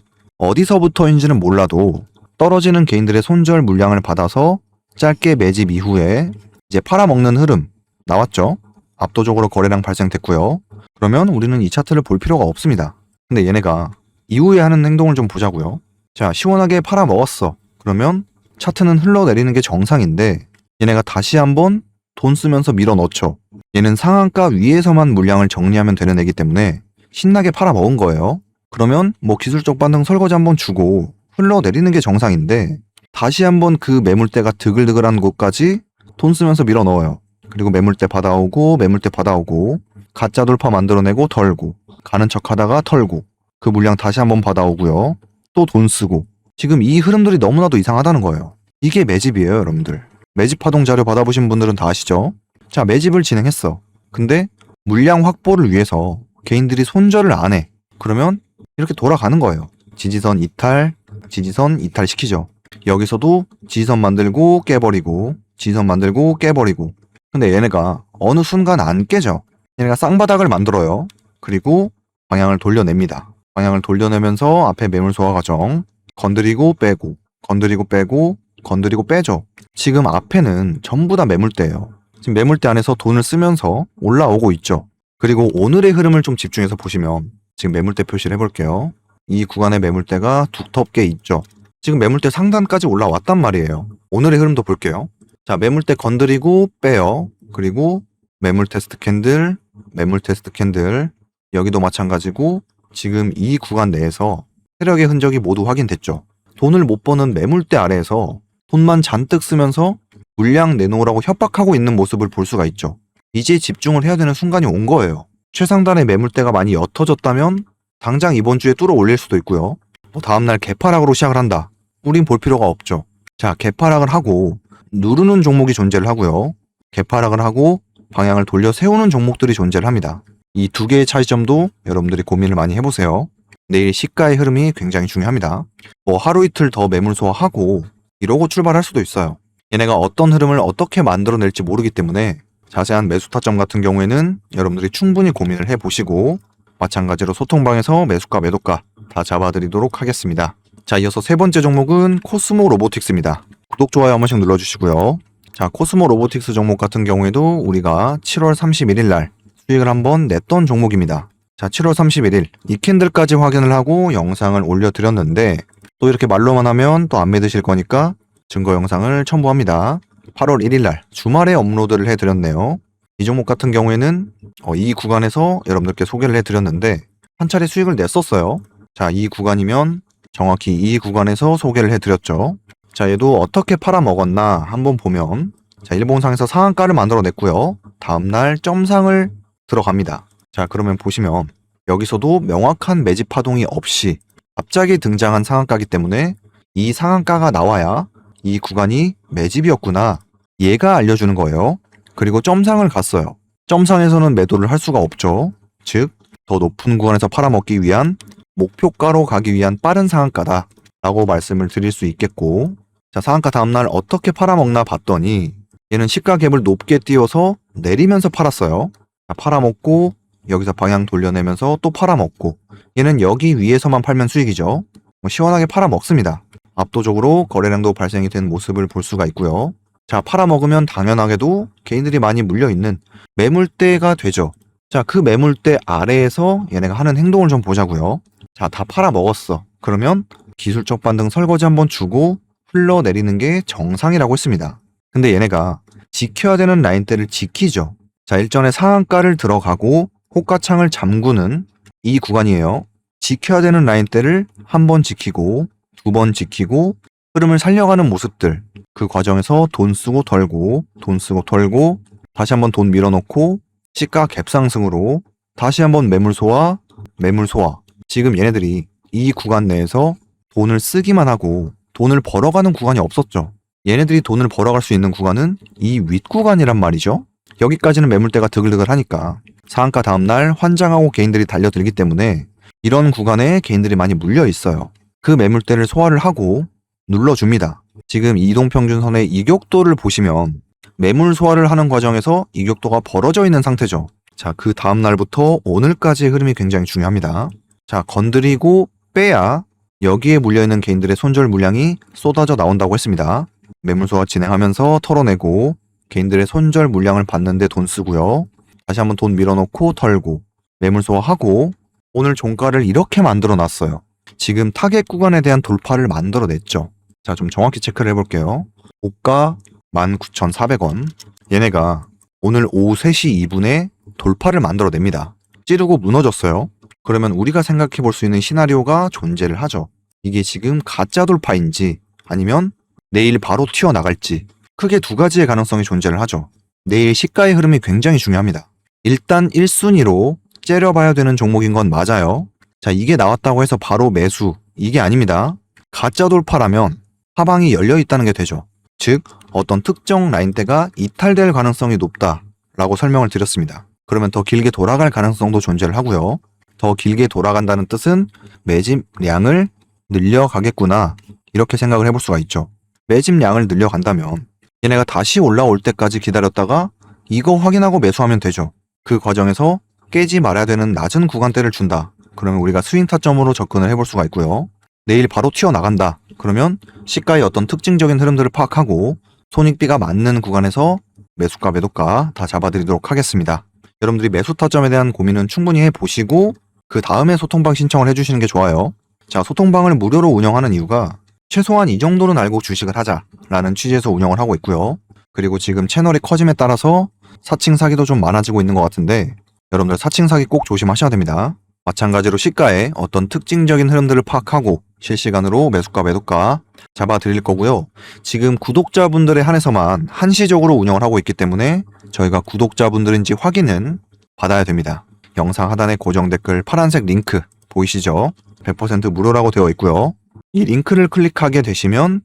S1: 어디서부터인지는 몰라도 떨어지는 개인들의 손절 물량을 받아서 짧게 매집 이후에 이제 팔아먹는 흐름 나왔죠. 압도적으로 거래량 발생됐고요. 그러면 우리는 이 차트를 볼 필요가 없습니다. 근데 얘네가 이후에 하는 행동을 좀 보자고요. 자, 시원하게 팔아먹었어. 그러면 차트는 흘러내리는 게 정상인데 얘네가 다시 한번 돈 쓰면서 밀어넣죠. 얘는 상한가 위에서만 물량을 정리하면 되는 애기 때문에 신나게 팔아먹은 거예요. 그러면 뭐 기술적 반등 설거지 한번 주고 흘러내리는 게 정상인데 다시 한번 그 매물대가 드글드글한 곳까지 돈 쓰면서 밀어넣어요. 그리고 매물대 받아오고 매물대 받아오고 가짜 돌파 만들어내고 털고 가는 척하다가 털고 그 물량 다시 한번 받아오고요. 또 돈 쓰고. 지금 이 흐름들이 너무나도 이상하다는 거예요. 이게 매집이에요, 여러분들. 매집 파동 자료 받아보신 분들은 다 아시죠? 자, 매집을 진행했어. 근데 물량 확보를 위해서 개인들이 손절을 안 해. 그러면 이렇게 돌아가는 거예요. 지지선 이탈, 지지선 이탈시키죠. 여기서도 지지선 만들고 깨버리고 지지선 만들고 깨버리고. 근데 얘네가 어느 순간 안 깨져. 얘네가 쌍바닥을 만들어요. 그리고 방향을 돌려냅니다. 방향을 돌려내면서 앞에 매물 소화 과정 건드리고 빼고 건드리고 빼고 건드리고 빼죠. 지금 앞에는 전부 다 매물대예요. 지금 매물대 안에서 돈을 쓰면서 올라오고 있죠. 그리고 오늘의 흐름을 좀 집중해서 보시면 지금 매물대 표시를 해볼게요. 이 구간의 매물대가 두텁게 있죠. 지금 매물대 상단까지 올라왔단 말이에요. 오늘의 흐름도 볼게요. 자, 매물대 건드리고 빼요. 그리고 매물 테스트 캔들, 매물 테스트 캔들, 여기도 마찬가지고 지금 이 구간 내에서 세력의 흔적이 모두 확인됐죠. 돈을 못 버는 매물대 아래에서 돈만 잔뜩 쓰면서 물량 내놓으라고 협박하고 있는 모습을 볼 수가 있죠. 이제 집중을 해야 되는 순간이 온 거예요. 최상단의 매물대가 많이 옅어졌다면 당장 이번 주에 뚫어 올릴 수도 있고요. 다음날 개파락으로 시작을 한다. 우린 볼 필요가 없죠. 자, 개파락을 하고 누르는 종목이 존재를 하고요. 개파락을 하고 방향을 돌려 세우는 종목들이 존재를 합니다. 이 두 개의 차이점도 여러분들이 고민을 많이 해보세요. 내일 시가의 흐름이 굉장히 중요합니다. 뭐 하루 이틀 더 매물 소화하고 이러고 출발할 수도 있어요. 얘네가 어떤 흐름을 어떻게 만들어낼지 모르기 때문에 자세한 매수 타점 같은 경우에는 여러분들이 충분히 고민을 해보시고 마찬가지로 소통방에서 매수가 매도가 다 잡아드리도록 하겠습니다. 자, 이어서 세 번째 종목은 코스모 로보틱스입니다. 구독, 좋아요 한 번씩 눌러주시고요. 자, 코스모 로보틱스 종목 같은 경우에도 우리가 7월 31일 날 수익을 한번 냈던 종목입니다. 자, 7월 31일 이 캔들까지 확인을 하고 영상을 올려드렸는데 또 이렇게 말로만 하면 또 안 믿으실 거니까 증거 영상을 첨부합니다. 8월 1일날 주말에 업로드를 해드렸네요. 이 종목 같은 경우에는 이 구간에서 여러분들께 소개를 해드렸는데 한 차례 수익을 냈었어요. 자, 이 구간이면 정확히 이 구간에서 소개를 해드렸죠. 자, 얘도 어떻게 팔아먹었나 한번 보면, 자, 일봉상에서 상한가를 만들어냈고요. 다음날 점상을 들어갑니다. 자, 그러면 보시면 여기서도 명확한 매집 파동이 없이 갑자기 등장한 상한가이기 때문에 이 상한가가 나와야 이 구간이 매집이었구나, 얘가 알려주는 거예요. 그리고 점상을 갔어요. 점상에서는 매도를 할 수가 없죠. 즉, 더 높은 구간에서 팔아먹기 위한 목표가로 가기 위한 빠른 상한가다 라고 말씀을 드릴 수 있겠고, 자, 상한가 다음날 어떻게 팔아먹나 봤더니 얘는 시가 갭을 높게 띄워서 내리면서 팔았어요. 자, 팔아먹고 여기서 방향 돌려내면서 또 팔아먹고, 얘는 여기 위에서만 팔면 수익이죠. 시원하게 팔아먹습니다. 압도적으로 거래량도 발생이 된 모습을 볼 수가 있고요. 자, 팔아먹으면 당연하게도 개인들이 많이 물려있는 매물대가 되죠. 자, 그 매물대 아래에서 얘네가 하는 행동을 좀 보자고요. 자, 다 팔아먹었어. 그러면 기술적 반등 설거지 한번 주고 흘러내리는 게 정상이라고 했습니다. 근데 얘네가 지켜야 되는 라인대를 지키죠. 자, 일전에 상한가를 들어가고 호가창을 잠그는 이 구간이에요. 지켜야 되는 라인대를 한 번 지키고 두 번 지키고 흐름을 살려가는 모습들, 그 과정에서 돈 쓰고 덜고 돈 쓰고 덜고 다시 한번 돈 밀어넣고 시가 갭상승으로 다시 한번 매물 소화, 매물 소화. 지금 얘네들이 이 구간 내에서 돈을 쓰기만 하고 돈을 벌어가는 구간이 없었죠. 얘네들이 돈을 벌어갈 수 있는 구간은 이 윗구간이란 말이죠. 여기까지는 매물대가 드글드글하니까 상한가 다음날 환장하고 개인들이 달려들기 때문에 이런 구간에 개인들이 많이 물려 있어요. 그 매물대를 소화를 하고 눌러줍니다. 지금 이동평균선의 이격도를 보시면 매물 소화를 하는 과정에서 이격도가 벌어져 있는 상태죠. 자, 그 다음날부터 오늘까지의 흐름이 굉장히 중요합니다. 자, 건드리고 빼야 여기에 물려있는 개인들의 손절 물량이 쏟아져 나온다고 했습니다. 매물 소화 진행하면서 털어내고 개인들의 손절 물량을 받는데 돈 쓰고요. 다시 한번 돈 밀어넣고 털고 매물 소화하고 오늘 종가를 이렇게 만들어 놨어요. 지금 타겟 구간에 대한 돌파를 만들어 냈죠. 자, 좀 정확히 체크를 해볼게요. 고가 19,400원. 얘네가 오늘 오후 3시 2분에 돌파를 만들어 냅니다. 찌르고 무너졌어요. 그러면 우리가 생각해 볼 수 있는 시나리오가 존재를 하죠. 이게 지금 가짜 돌파인지 아니면 내일 바로 튀어나갈지, 크게 두 가지의 가능성이 존재를 하죠. 내일 시가의 흐름이 굉장히 중요합니다. 일단 1순위로 째려봐야 되는 종목인 건 맞아요. 자, 이게 나왔다고 해서 바로 매수, 이게 아닙니다. 가짜 돌파라면 하방이 열려 있다는 게 되죠. 즉, 어떤 특정 라인대가 이탈될 가능성이 높다라고 설명을 드렸습니다. 그러면 더 길게 돌아갈 가능성도 존재를 하고요. 더 길게 돌아간다는 뜻은 매집량을 늘려가겠구나, 이렇게 생각을 해볼 수가 있죠. 매집량을 늘려간다면 얘네가 다시 올라올 때까지 기다렸다가 이거 확인하고 매수하면 되죠. 그 과정에서 깨지 말아야 되는 낮은 구간대를 준다. 그러면 우리가 스윙 타점으로 접근을 해볼 수가 있고요. 내일 바로 튀어나간다. 그러면 시가의 어떤 특징적인 흐름들을 파악하고 손익비가 맞는 구간에서 매수가 매도가 다 잡아드리도록 하겠습니다. 여러분들이 매수 타점에 대한 고민은 충분히 해보시고 그 다음에 소통방 신청을 해주시는 게 좋아요. 자, 소통방을 무료로 운영하는 이유가 최소한 이 정도는 알고 주식을 하자라는 취지에서 운영을 하고 있고요. 그리고 지금 채널이 커짐에 따라서 사칭 사기도 좀 많아지고 있는 것 같은데 여러분들 사칭 사기 꼭 조심하셔야 됩니다. 마찬가지로 시가의 어떤 특징적인 흐름들을 파악하고 실시간으로 매수가 매도가 잡아드릴 거고요. 지금 구독자분들에 한해서만 한시적으로 운영을 하고 있기 때문에 저희가 구독자분들인지 확인은 받아야 됩니다. 영상 하단에 고정 댓글 파란색 링크 보이시죠? 100% 무료라고 되어 있고요. 이 링크를 클릭하게 되시면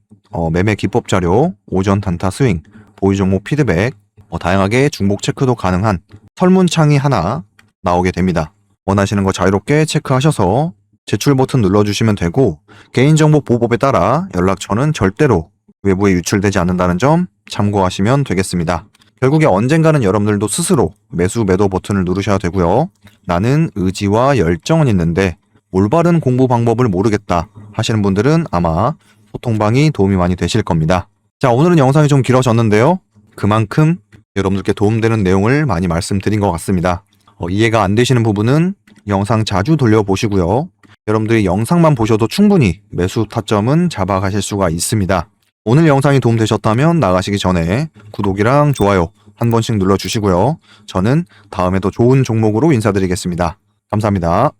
S1: 매매 기법 자료, 오전 단타 스윙, 보유 종목 피드백, 다양하게 중복 체크도 가능한 설문창이 하나 나오게 됩니다. 원하시는 거 자유롭게 체크하셔서 제출 버튼 눌러주시면 되고 개인정보 보호법에 따라 연락처는 절대로 외부에 유출되지 않는다는 점 참고하시면 되겠습니다. 결국에 언젠가는 여러분들도 스스로 매수 매도 버튼을 누르셔야 되고요. 나는 의지와 열정은 있는데 올바른 공부 방법을 모르겠다 하시는 분들은 아마 소통방이 도움이 많이 되실 겁니다. 자, 오늘은 영상이 좀 길어졌는데요. 그만큼 여러분들께 도움되는 내용을 많이 말씀드린 것 같습니다. 이해가 안 되시는 부분은 영상 자주 돌려보시고요. 여러분들이 영상만 보셔도 충분히 매수 타점은 잡아가실 수가 있습니다. 오늘 영상이 도움되셨다면 나가시기 전에 구독이랑 좋아요 한 번씩 눌러주시고요. 저는 다음에 더 좋은 종목으로 인사드리겠습니다. 감사합니다.